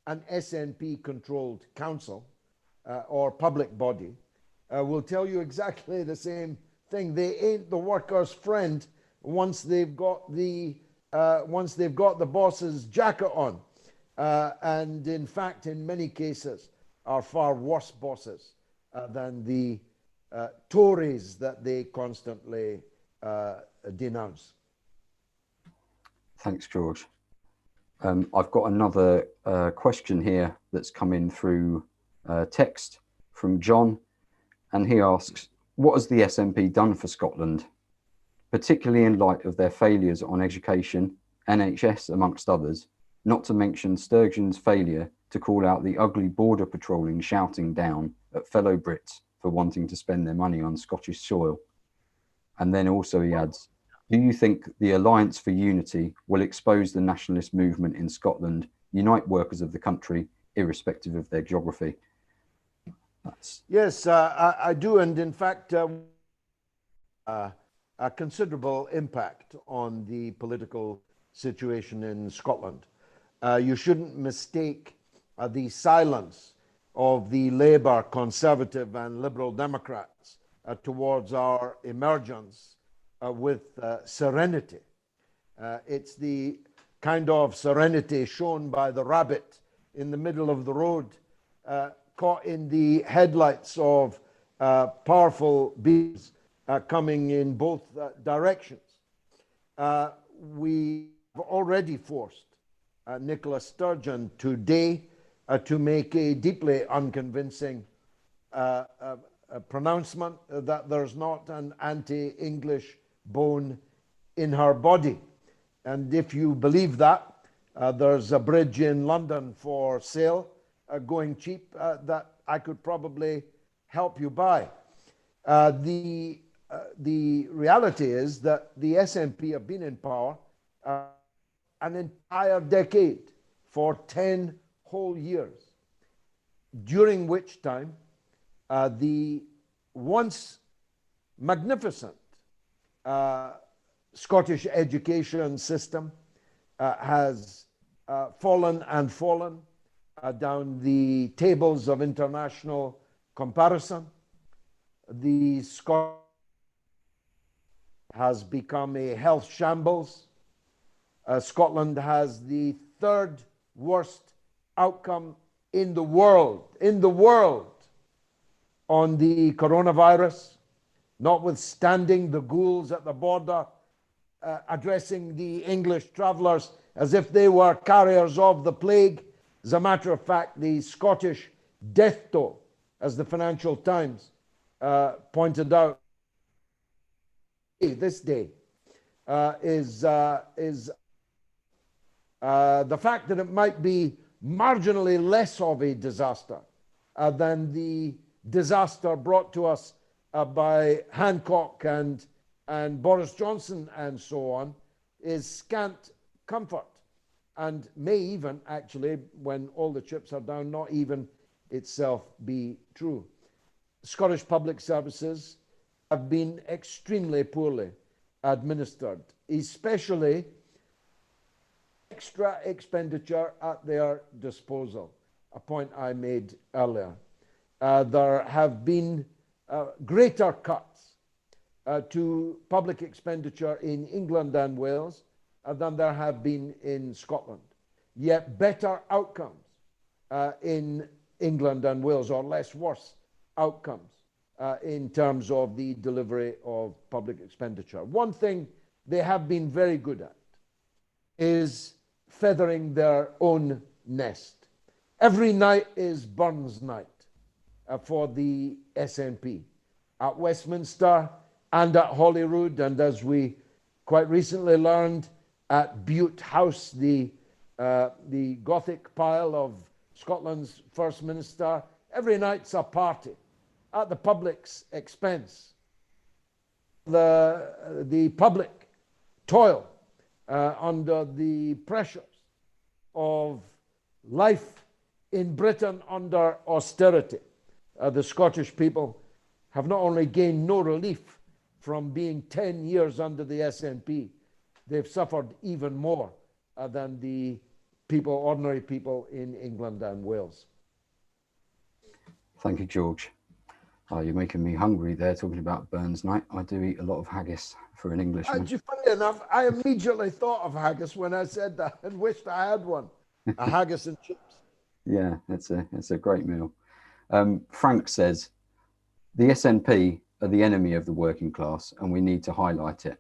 an SNP-controlled council or public body will tell you exactly the same thing. They ain't the workers' friend once they've got the boss's jacket on, and in fact, in many cases, are far worse bosses than the Tories that they constantly denounce. Thanks, George. I've got another question here that's come in through text from John, and he asks, what has the SNP done for Scotland, particularly in light of their failures on education, NHS amongst others, not to mention Sturgeon's failure to call out the ugly border patrolling shouting down at fellow Brits for wanting to spend their money on Scottish soil? And then also he adds, do you think the Alliance for Unity will expose the nationalist movement in Scotland, unite workers of the country, irrespective of their geography? Yes, I do. And in fact, a considerable impact on the political situation in Scotland. You shouldn't mistake the silence of the Labour, Conservative and Liberal Democrats towards our emergence with serenity. It's the kind of serenity shown by the rabbit in the middle of the road, caught in the headlights of powerful beams coming in both directions. We have already forced Nicola Sturgeon today to make a deeply unconvincing pronouncement that there's not an anti-English bone in her body. And if you believe that, there's a bridge in London for sale, going cheap, that I could probably help you buy. The the reality is that the SNP have been in power an entire decade, for 10 whole years, during which time the once magnificent Scottish education system has fallen and fallen down the tables of international comparison. The Scottish has become a health shambles. Scotland has the third worst outcome in the world on the coronavirus, notwithstanding the ghouls at the border addressing the English travellers as if they were carriers of the plague. As a matter of fact, the Scottish death toll, as the Financial Times pointed out this day, is the fact that it might be marginally less of a disaster than the disaster brought to us by Hancock and Boris Johnson and so on, is scant comfort, and may even actually, when all the chips are down, not even itself be true. Scottish public services have been extremely poorly administered, especially extra expenditure at their disposal, a point I made earlier. There have been greater cuts to public expenditure in England and Wales than there have been in Scotland, yet better outcomes in England and Wales, or less worse outcomes in terms of the delivery of public expenditure. One thing they have been very good at is feathering their own nest. Every night is Burns night for the SNP at Westminster and at Holyrood, and as we quite recently learned, at Bute House, the Gothic pile of Scotland's First Minister. Every night's a party at the public's expense. The public toil under the pressures of life in Britain under austerity. The Scottish people have not only gained no relief from being 10 years under the SNP, they've suffered even more than the people, ordinary people in England and Wales. Thank you, George. You're making me hungry there, talking about Burns night. I do eat a lot of haggis for an Englishman. Funny enough, I immediately thought of haggis when I said that and wished I had one. A haggis and chips. Yeah, it's a great meal. Frank says, the SNP are the enemy of the working class and we need to highlight it.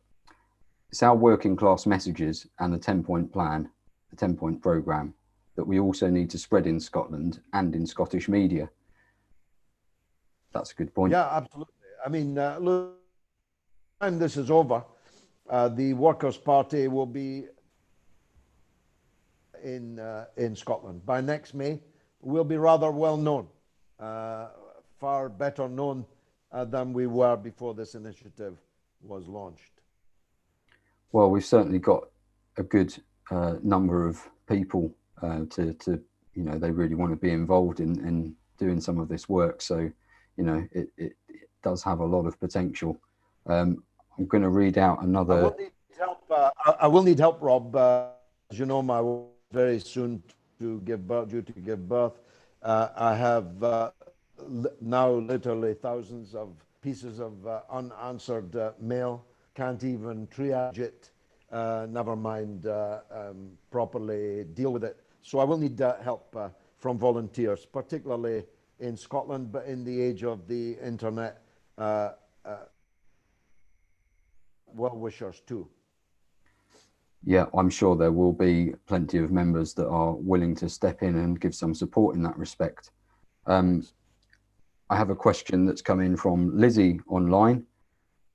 It's our working class messages and the 10-point plan, the 10-point programme, that we also need to spread in Scotland and in Scottish media. That's a good point. Yeah, absolutely. I mean, look, time this is over, the Workers' Party will be in Scotland. By next May, we'll be rather well known, far better known than we were before this initiative was launched. Well, we've certainly got a good number of people to they really want to be involved in doing some of this work. So, it does have a lot of potential. I'm going to read out another. I will need help, Rob. As you know, my wife very soon to give birth, due to give birth. I have now literally thousands of pieces of unanswered mail. Can't even triage it, never mind properly deal with it. So I will need help from volunteers, particularly in Scotland, but in the age of the internet, well-wishers too. Yeah, I'm sure there will be plenty of members that are willing to step in and give some support in that respect. I have a question that's come in from Lizzie online,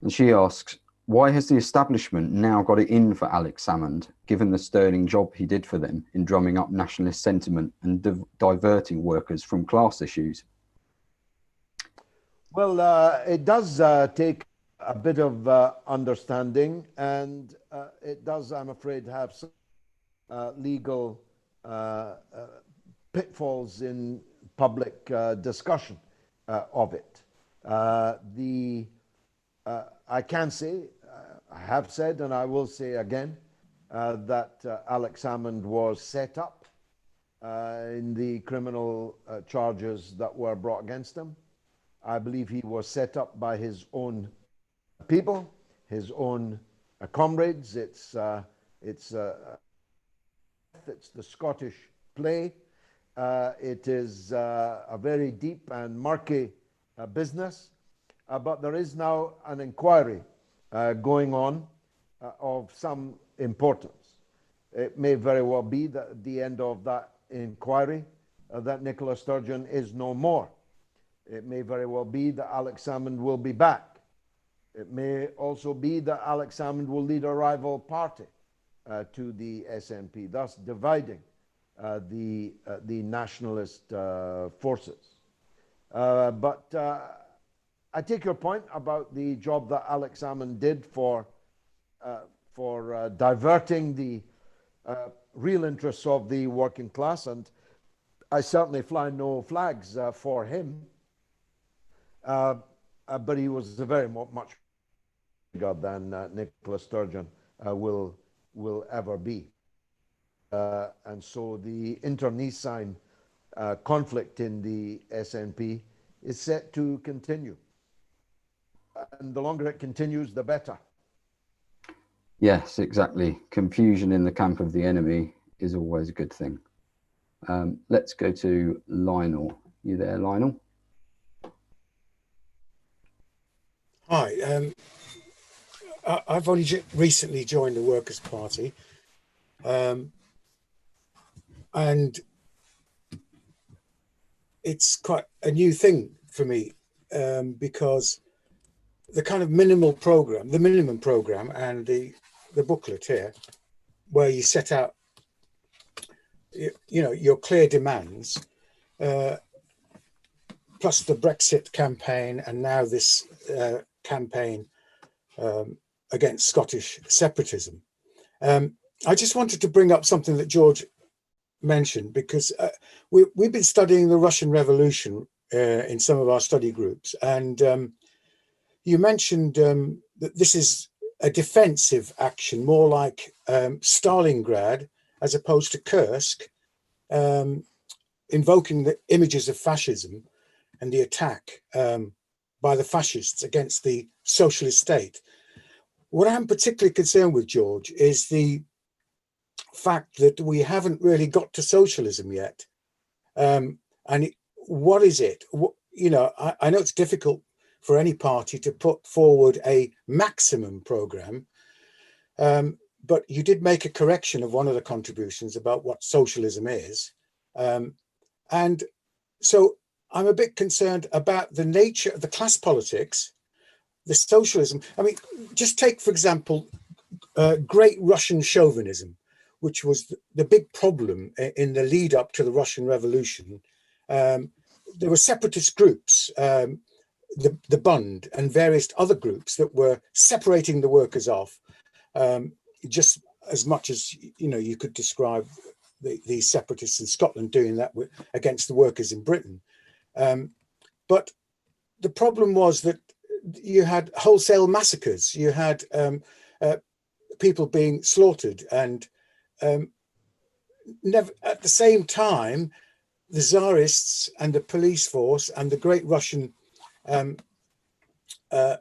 and she asks, why has the establishment now got it in for Alex Salmond, given the sterling job he did for them in drumming up nationalist sentiment and diverting workers from class issues? Well, it does take a bit of understanding, and it does, I'm afraid, have some legal pitfalls in public discussion of it. I can say, I have said, and I will say again, that Alex Salmond was set up in the criminal charges that were brought against him. I believe he was set up by his own people, his own comrades. It's the Scottish play. It is a very deep and murky business, but there is now an inquiry going on of some importance. It may very well be that at the end of that inquiry that Nicola Sturgeon is no more. It may very well be that Alex Salmond will be back. It may also be that Alex Salmond will lead a rival party to the SNP, thus dividing the nationalist forces. But I take your point about the job that Alex Salmond did for diverting the real interests of the working class, and I certainly fly no flags for him. But he was a very much bigger than Nicola Sturgeon will ever be. And so the internecine conflict in the SNP is set to continue. And the longer it continues, the better. Yes, exactly. Confusion in the camp of the enemy is always a good thing. Let's go to Lionel. You there, Lionel? Hi, I've only recently joined the Workers' Party, and it's quite a new thing for me, because the kind of minimum program and the booklet here, where you set out, you know, your clear demands, plus the Brexit campaign, and now this campaign against Scottish separatism. I just wanted to bring up something that George mentioned, because we've been studying the Russian Revolution in some of our study groups, and you mentioned that this is a defensive action, more like Stalingrad, as opposed to Kursk, invoking the images of fascism and the attack by the fascists against the socialist state. What I'm particularly concerned with, George, is the fact that we haven't really got to socialism yet. What is it? You know, I know it's difficult for any party to put forward a maximum program, but you did make a correction of one of the contributions about what socialism is. And so I'm a bit concerned about the nature of the class politics, the socialism. I mean, just take, for example, Great Russian chauvinism, which was the big problem in the lead up to the Russian Revolution. There were separatist groups, the Bund and various other groups that were separating the workers off, just as much as, you know, you could describe the separatists in Scotland doing that against the workers in Britain. But the problem was that you had wholesale massacres, you had people being slaughtered, and never at the same time, the Tsarists and the police force and the Great Russian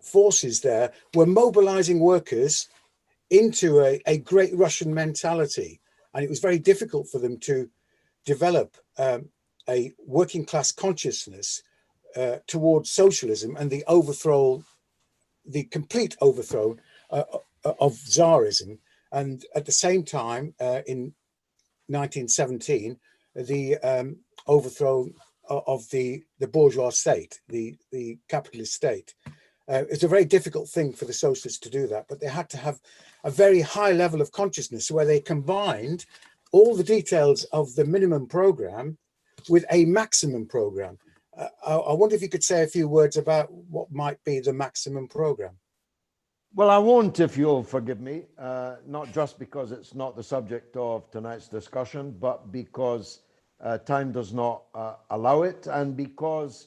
forces there were mobilizing workers into a Great Russian mentality. And it was very difficult for them to develop a working class consciousness towards socialism and the complete overthrow of Tsarism. And at the same time, in 1917, the overthrow of the bourgeois state, the capitalist state. It's a very difficult thing for the socialists to do that, but they had to have a very high level of consciousness where they combined all the details of the minimum program with a maximum program. I wonder if you could say a few words about what might be the maximum program. Well, I won't, if you'll forgive me, not just because it's not the subject of tonight's discussion, but because time does not allow it, and because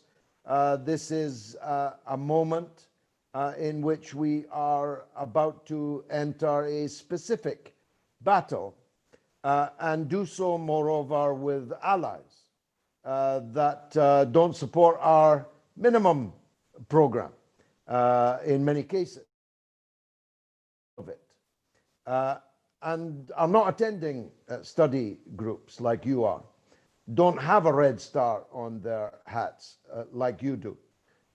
this is a moment in which we are about to enter a specific battle, and do so, moreover, with allies that don't support our minimum program in many cases of it, and are not attending study groups like you are, don't have a red star on their hats like you do,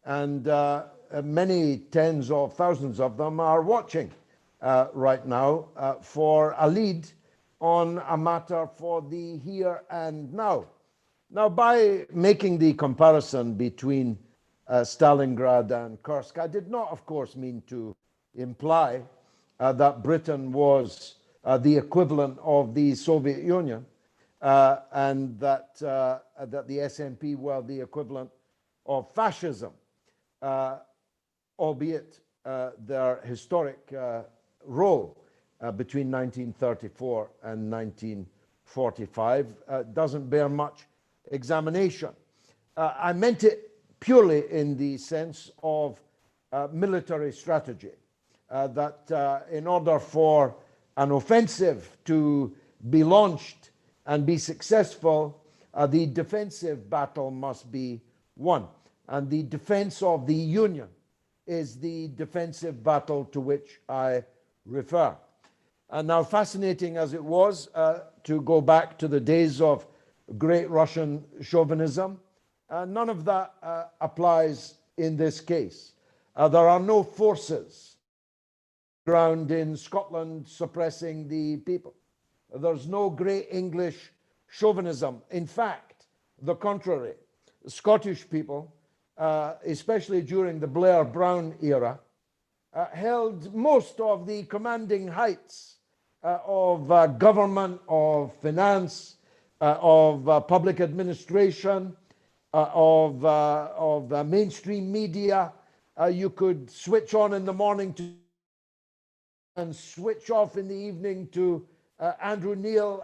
and many tens of thousands of them are watching right now for a lead on a matter for the here and now. Now, by making the comparison between Stalingrad and Kursk, I did not, of course, mean to imply that Britain was the equivalent of the Soviet Union, and that the SNP were the equivalent of fascism, albeit their historic role between 1934 and 1945 doesn't bear much examination. I meant it purely in the sense of military strategy, that in order for an offensive to be launched and be successful, the defensive battle must be won. And the defense of the Union is the defensive battle to which I refer. And now, fascinating as it was to go back to the days of great Russian chauvinism, none of that applies in this case. There are no forces ground in Scotland suppressing the people. There's no great English chauvinism. In fact, the contrary. Scottish people, especially during the Blair-Brown era, held most of the commanding heights of government, of finance, of public administration, of mainstream media. You could switch on in the morning and switch off in the evening to Andrew Neil,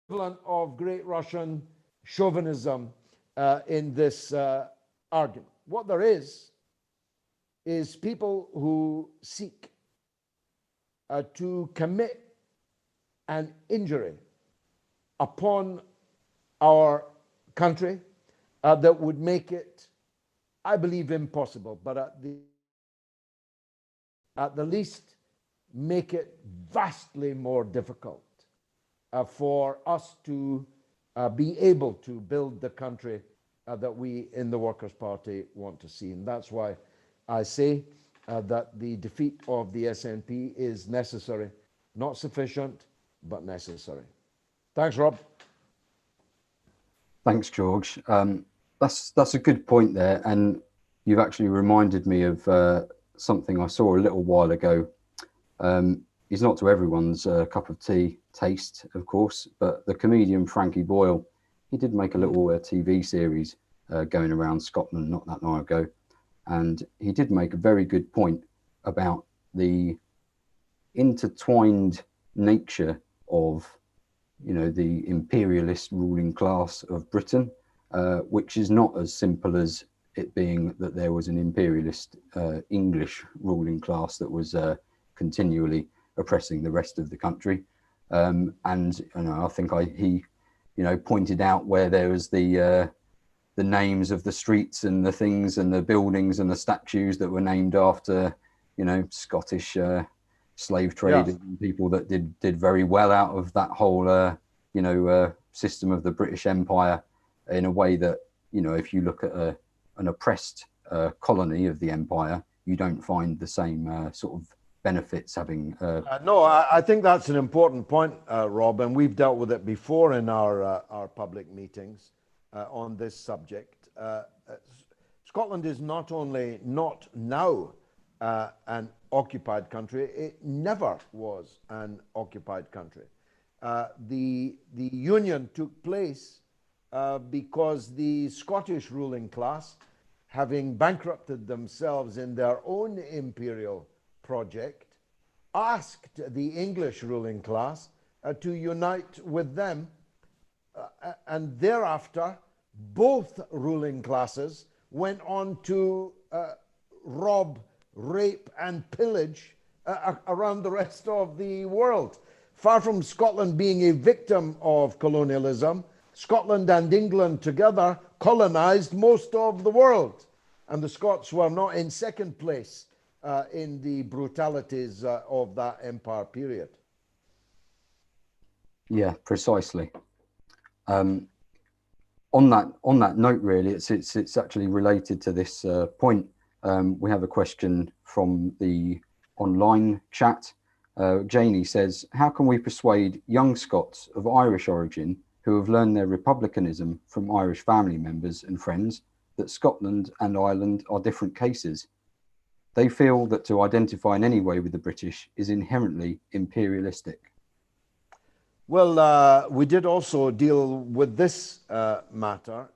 equivalent of great Russian chauvinism in this argument. What there is people who seek to commit an injury upon our country that would make it, I believe, impossible, but at the least make it vastly more difficult for us to be able to build the country that we in the Workers' Party want to see. And that's why I say that the defeat of the SNP is necessary, not sufficient, but necessary. Thanks, Rob. Thanks, George. That's a good point there, and you've actually reminded me of something I saw a little while ago. It's not to everyone's cup of tea taste, of course, but the comedian Frankie Boyle, he did make a little TV series going around Scotland not that long ago, and he did make a very good point about the intertwined nature of, you know, the imperialist ruling class of Britain, which is not as simple as it being that there was an imperialist English ruling class that was continually oppressing the rest of the country. And you know, I think he pointed out where there was the names of the streets and the things and the buildings and the statues that were named after, you know, Scottish slave traders and people that did very well out of that whole system of the British Empire, in a way that, you know, if you look at an oppressed colony of the empire, you don't find the same sort of benefits having. No, I think that's an important point, Rob, and we've dealt with it before in our public meetings on this subject. Scotland is not only not now an occupied country, it never was an occupied country. The union took place because the Scottish ruling class having bankrupted themselves in their own imperial project, asked the English ruling class to unite with them, and thereafter both ruling classes went on to rob, rape and pillage around the rest of the world. Far from Scotland being a victim of colonialism, Scotland and England together colonized most of the world, and the Scots were not in second place in the brutalities of that empire period. Yeah, precisely. On that note, really, it's actually related to this point. We have a question from the online chat. Janie says, how can we persuade young Scots of Irish origin who have learned their republicanism from Irish family members and friends that Scotland and Ireland are different cases? They feel that to identify in any way with the British is inherently imperialistic. Well, we did also deal with this matter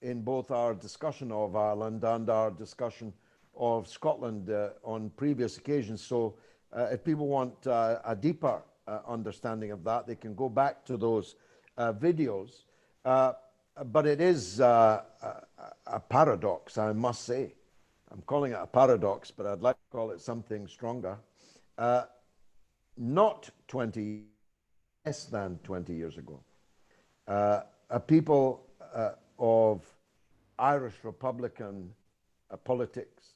in both our discussion of Ireland and our discussion of Scotland on previous occasions. So if people want a deeper understanding of that, they can go back to those videos. But it is a paradox, I must say. I'm calling it a paradox, but I'd like to call it something stronger. Not 20, less than 20 years ago, a people of Irish Republican politics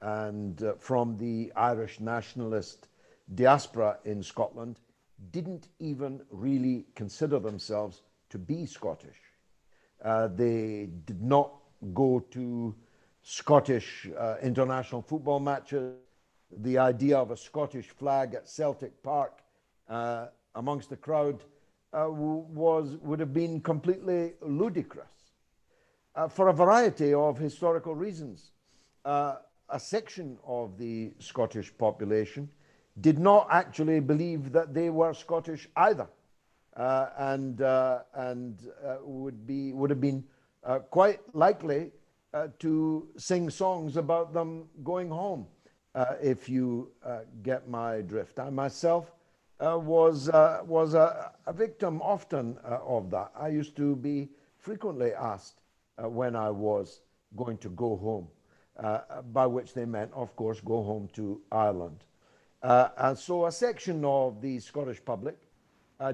and from the Irish nationalist diaspora in Scotland didn't even really consider themselves to be Scottish. They did not go to Scottish international football matches. The idea of a Scottish flag at Celtic Park amongst the crowd would have been completely ludicrous for a variety of historical reasons. A section of the Scottish population did not actually believe that they were Scottish either, and would have been quite likely to sing songs about them going home, if you get my drift. I myself was a victim often of that. I used to be frequently asked when I was going to go home, by which they meant, of course, go home to Ireland. And so a section of the Scottish public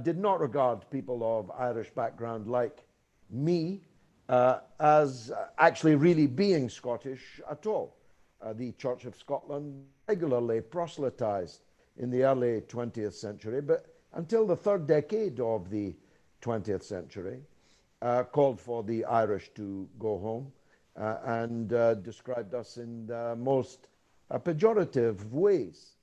did not regard people of Irish background like me as actually really being Scottish at all. The Church of Scotland regularly proselytized in the early 20th century, but until the third decade of the 20th century, called for the Irish to go home and described us in the most pejorative ways.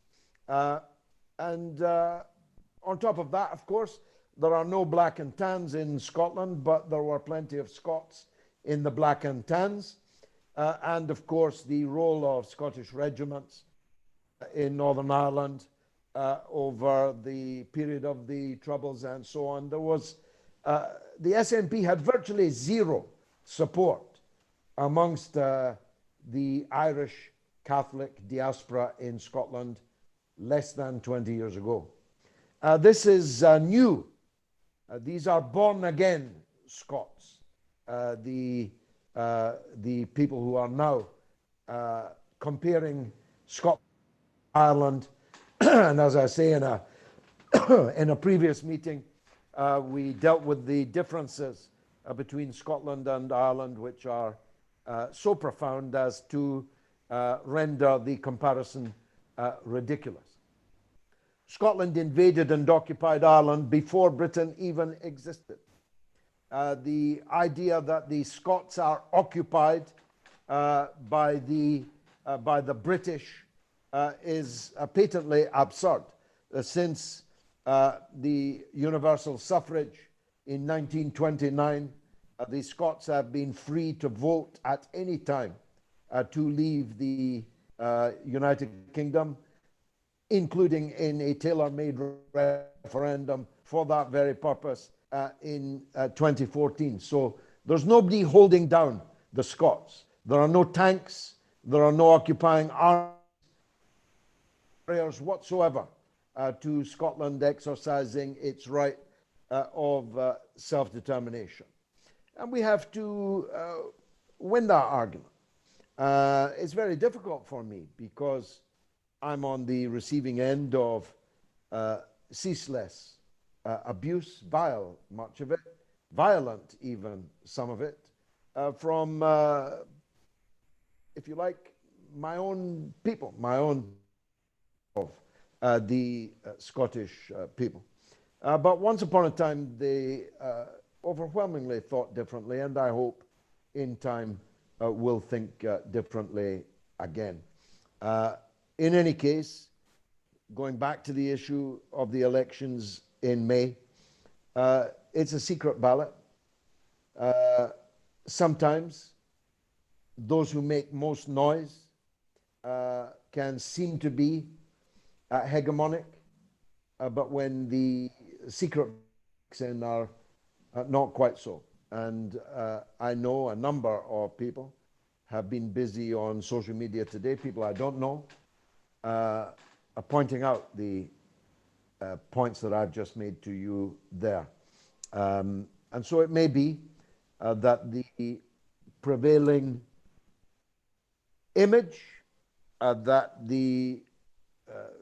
And on top of that, of course, there are no black and tans in Scotland, but there were plenty of Scots in the black and tans. And of course, the role of Scottish regiments in Northern Ireland over the period of the Troubles and so on. There was, the SNP had virtually zero support amongst the Irish Catholic diaspora in Scotland less than 20 years ago. This is new. These are born-again Scots, the people who are now comparing Scotland and Ireland. And as I say in a in a previous meeting, we dealt with the differences between Scotland and Ireland, which are so profound as to render the comparison ridiculous. Scotland invaded and occupied Ireland before Britain even existed. The idea that the Scots are occupied by the British is patently absurd, since the universal suffrage in 1929, the Scots have been free to vote at any time to leave the United Kingdom, including in a tailor-made referendum for that very purpose in 2014. So there's nobody holding down the Scots. There are no tanks. There are no occupying areas whatsoever to Scotland exercising its right of self-determination. And we have to win that argument. It's very difficult for me because I'm on the receiving end of ceaseless abuse, vile, much of it, violent even, some of it, from, if you like, my own people, my own of the Scottish people. But once upon a time, they overwhelmingly thought differently, and I hope in time will think differently again. In any case, going back to the issue of the elections in May, it's a secret ballot. Sometimes those who make most noise can seem to be hegemonic, but when the secret in are not quite so. And I know a number of people have been busy on social media today, people I don't know, are pointing out the points that I've just made to you there. And so it may be that the prevailing image that the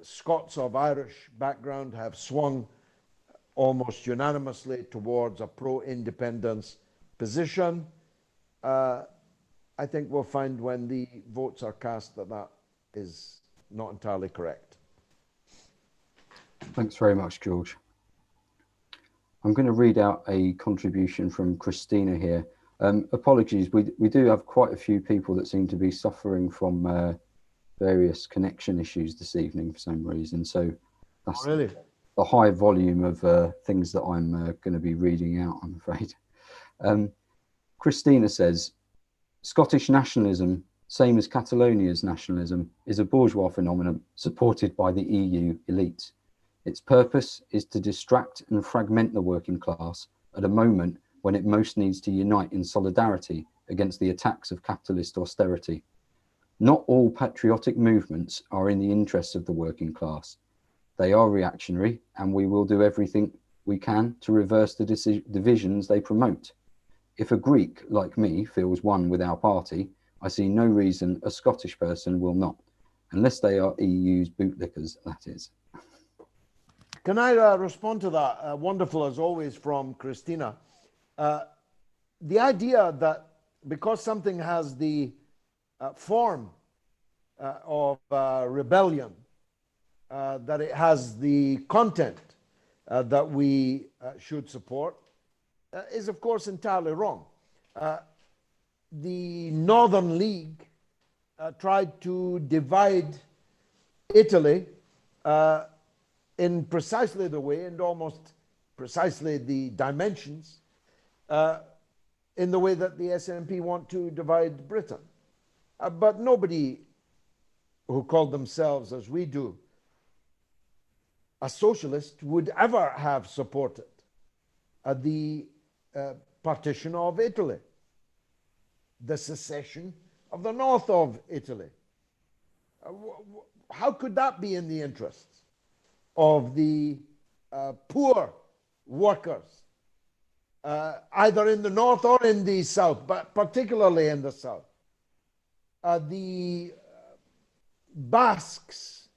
Scots of Irish background have swung almost unanimously towards a pro-independence position. I think we'll find when the votes are cast that that is not entirely correct. Thanks very much, George. I'm going to read out a contribution from Christina here. Apologies, we do have quite a few people that seem to be suffering from various connection issues this evening for some reason. So that's really the high volume of things that I'm going to be reading out, I'm afraid. Christina says, Scottish nationalism, same as Catalonia's nationalism, is a bourgeois phenomenon supported by the EU elite. Its purpose is to distract and fragment the working class at a moment when it most needs to unite in solidarity against the attacks of capitalist austerity. Not all patriotic movements are in the interests of the working class. They are reactionary, and we will do everything we can to reverse the divisions they promote. If a Greek like me feels one with our party, I see no reason a Scottish person will not, unless they are EU's bootlickers, that is. Can I respond to that? Wonderful as always from Christina. The idea that because something has the form of rebellion, that it has the content that we should support is of course entirely wrong. The Northern League tried to divide Italy in precisely the way and almost precisely the dimensions in the way that the SNP want to divide Britain. But nobody who called themselves, as we do, a socialist would ever have supported the partition of Italy, the secession of the north of Italy. How could that be in the interests of the poor workers, either in the north or in the south, but particularly in the south? The Basques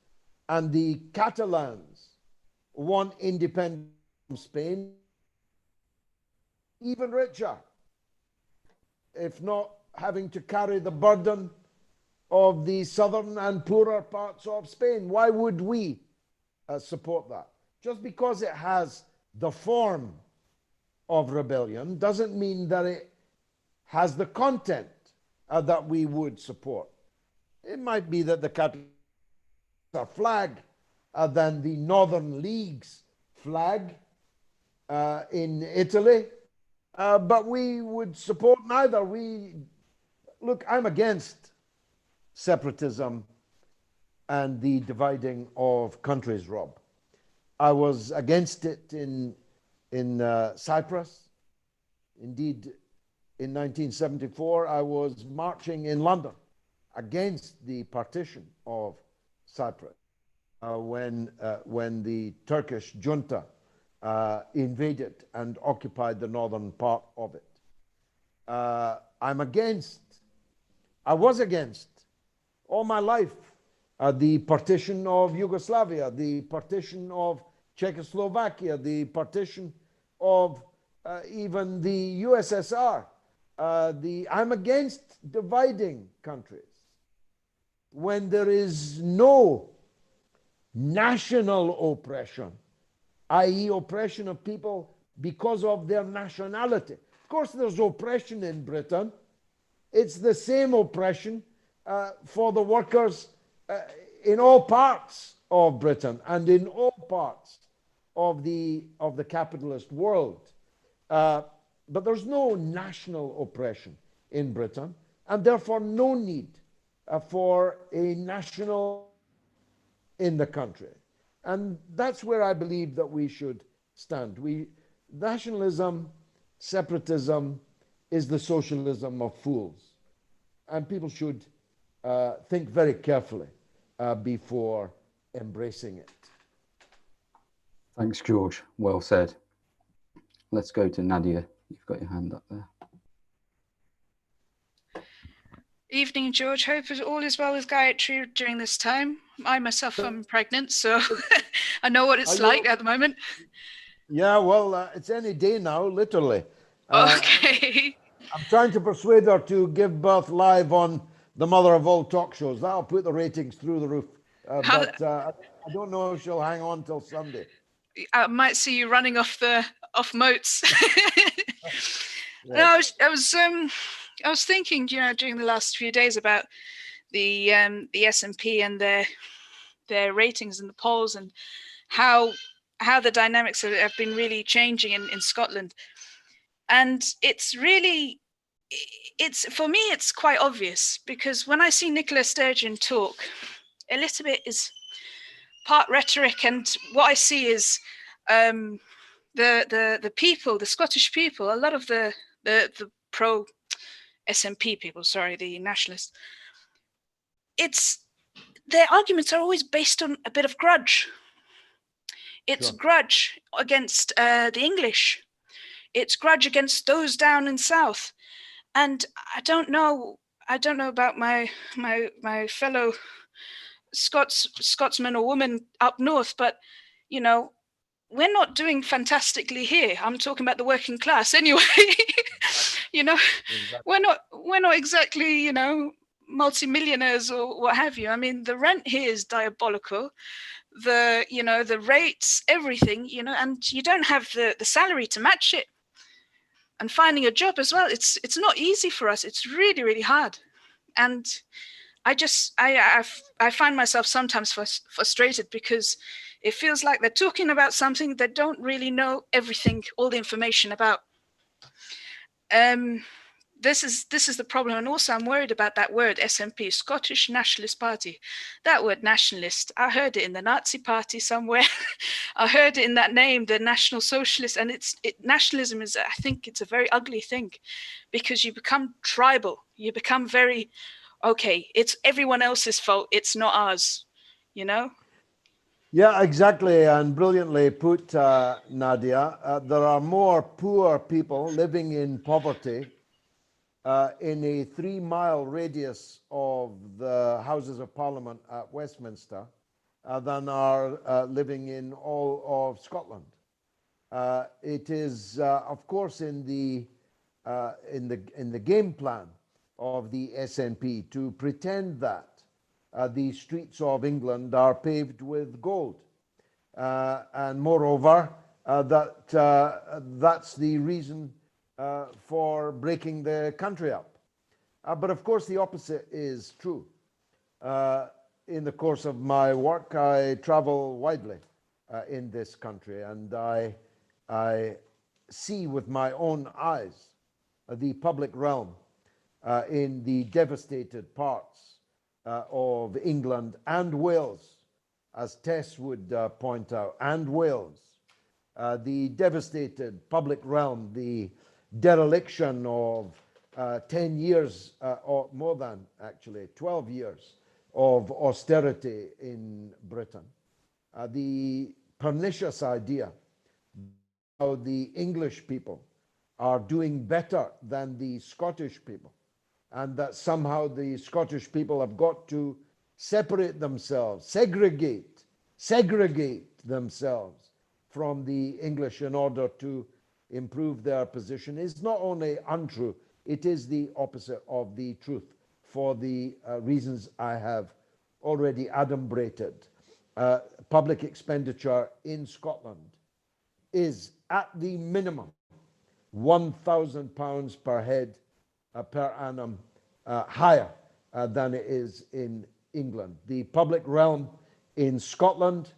and the Catalans want independence from Spain, even richer, if not having to carry the burden of the southern and poorer parts of Spain. Why would we support that? Just because it has the form of rebellion doesn't mean that it has the content that we would support. It might be that the Catalans are flag than the Northern League's flag in Italy, but we would support neither. Look, I'm against separatism and the dividing of countries, Rob. I was against it in Cyprus. Indeed, in 1974, I was marching in London against the partition of Cyprus when the Turkish junta invaded and occupied the northern part of it. I was against all my life the partition of Yugoslavia, the partition of Czechoslovakia, the partition of even the USSR. I'm against dividing countries when there is no national oppression, i.e. oppression of people because of their nationality. Of course, there's oppression in Britain. It's the same oppression for the workers in all parts of Britain and in all parts of the capitalist world. But there's no national oppression in Britain, and therefore no need for a national in the country. And that's where I believe that we should stand. Nationalism, separatism is the socialism of fools. And people should think very carefully before embracing it. Thanks, George. Well said. Let's go to Nadia. You've got your hand up there. Evening, George. Hope all is well with Gayatri during this time. I myself am pregnant, so I know what it's like at the moment. Yeah, well, it's any day now, literally. Okay. I'm trying to persuade her to give birth live on the mother of all talk shows. That'll put the ratings through the roof. But I don't know if she'll hang on till Sunday. I might see you running off moats. Yes. No, I was thinking, during the last few days about the SNP and their ratings and the polls and how the dynamics have been really changing in Scotland. And for me, it's quite obvious, because when I see Nicola Sturgeon talk, a little bit is part rhetoric, and what I see is the people, the Scottish people, a lot of the pro SNP people, the nationalists, their arguments are always based on a bit of grudge. It's Sure. grudge against the English. It's grudge against those down in South. And I don't know about my fellow Scotsman or woman up north, but we're not doing fantastically here. I'm talking about the working class anyway. Exactly. We're not exactly, multimillionaires or what have you. I mean, the rent here is diabolical. The rates, everything, and you don't have the salary to match it. And finding a job as well, it's not easy for us. It's really, really hard. And I find myself sometimes frustrated, because it feels like they're talking about something they don't really know everything, all the information about. This is the problem. And also I'm worried about that word SNP, Scottish Nationalist Party. That word nationalist, I heard it in the Nazi Party somewhere. I heard it in that name, the National Socialist. And nationalism is, I think it's a very ugly thing, because you become tribal. You become very, okay, it's everyone else's fault. It's not ours, Yeah, exactly, and brilliantly put, Nadia. There are more poor people living in poverty in a 3-mile radius of the Houses of Parliament at Westminster than are living in all of Scotland. It is, of course, in the game plan of the SNP to pretend that the streets of England are paved with gold, and moreover, that's the reason for breaking the country up. But of course, the opposite is true. In the course of my work, I travel widely in this country, and I see with my own eyes the public realm in the devastated parts of England and Wales, as Tess would point out, and Wales. The devastated public realm, the dereliction of 10 years, or more than actually, 12 years of austerity in Britain. The pernicious idea how the English people are doing better than the Scottish people, and that somehow the Scottish people have got to separate themselves, segregate themselves from the English in order to improve their position, is not only untrue, it is the opposite of the truth, for the reasons I have already adumbrated. Public expenditure in Scotland is at the minimum £1,000 per head per annum higher than it is in England. The public realm in Scotland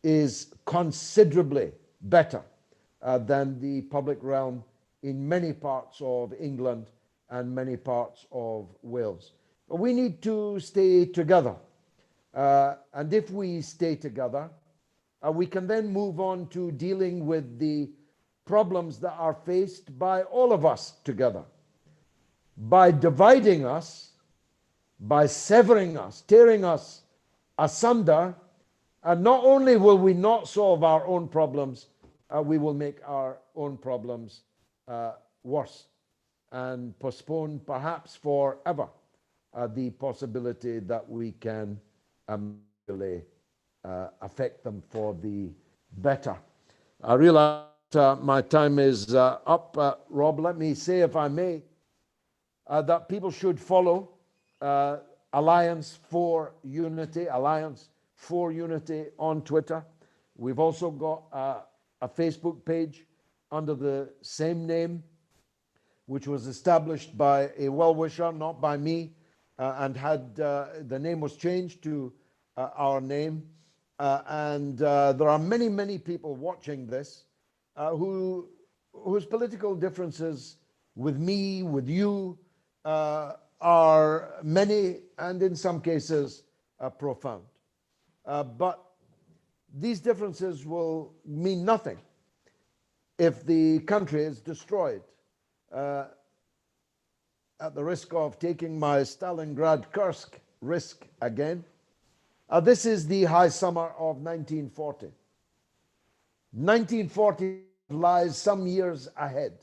is considerably better than the public realm in many parts of England and many parts of Wales. But we need to stay together. And if we stay together, we can then move on to dealing with the problems that are faced by all of us together. By dividing us, by severing us, tearing us asunder, and not only will we not solve our own problems, we will make our own problems worse and postpone perhaps forever the possibility that we can really affect them for the better. I realize my time is up. Rob, let me say, if I may, that people should follow Alliance for Unity on Twitter. We've also got a Facebook page under the same name, which was established by a well-wisher, not by me, and had the name was changed to our name. And there are many, many people watching this whose political differences with me, with you, are many, and in some cases profound. But these differences will mean nothing if the country is destroyed. At the risk of taking my Stalingrad Kursk risk again, this is the high summer of 1940. 1940 lies some years ahead.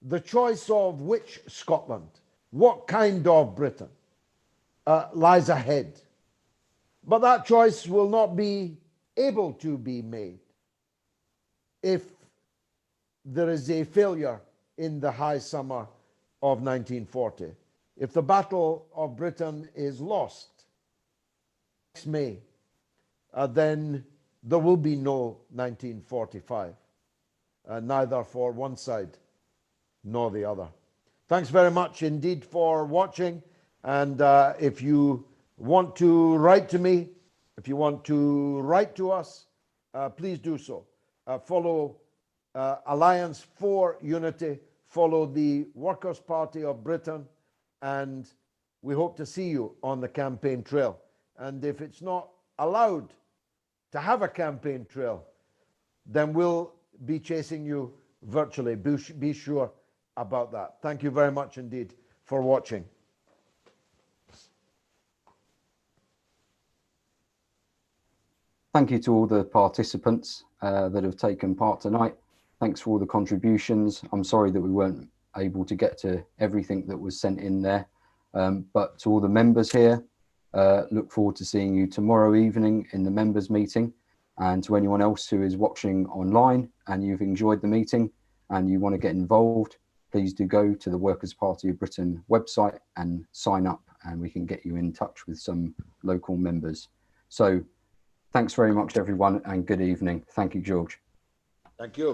The choice of which Scotland, what kind of Britain, lies ahead. But that choice will not be able to be made if there is a failure in the high summer of 1940. If the Battle of Britain is lost next May, then there will be no 1945, neither for one side nor the other. Thanks very much indeed for watching. And if you want to write to me, if you want to write to us, please do so. Follow Alliance for Unity, follow the Workers' Party of Britain, and we hope to see you on the campaign trail. And if it's not allowed to have a campaign trail, then we'll be chasing you virtually. Be sure about that. Thank you very much indeed for watching. Thank you to all the participants that have taken part tonight. Thanks for all the contributions. I'm sorry that we weren't able to get to everything that was sent in there. But to all the members here, look forward to seeing you tomorrow evening in the members meeting. And to anyone else who is watching online and you've enjoyed the meeting and you want to get involved, please do go to the Workers' Party of Britain website and sign up, and we can get you in touch with some local members. So thanks very much, everyone, and good evening. Thank you, George. Thank you.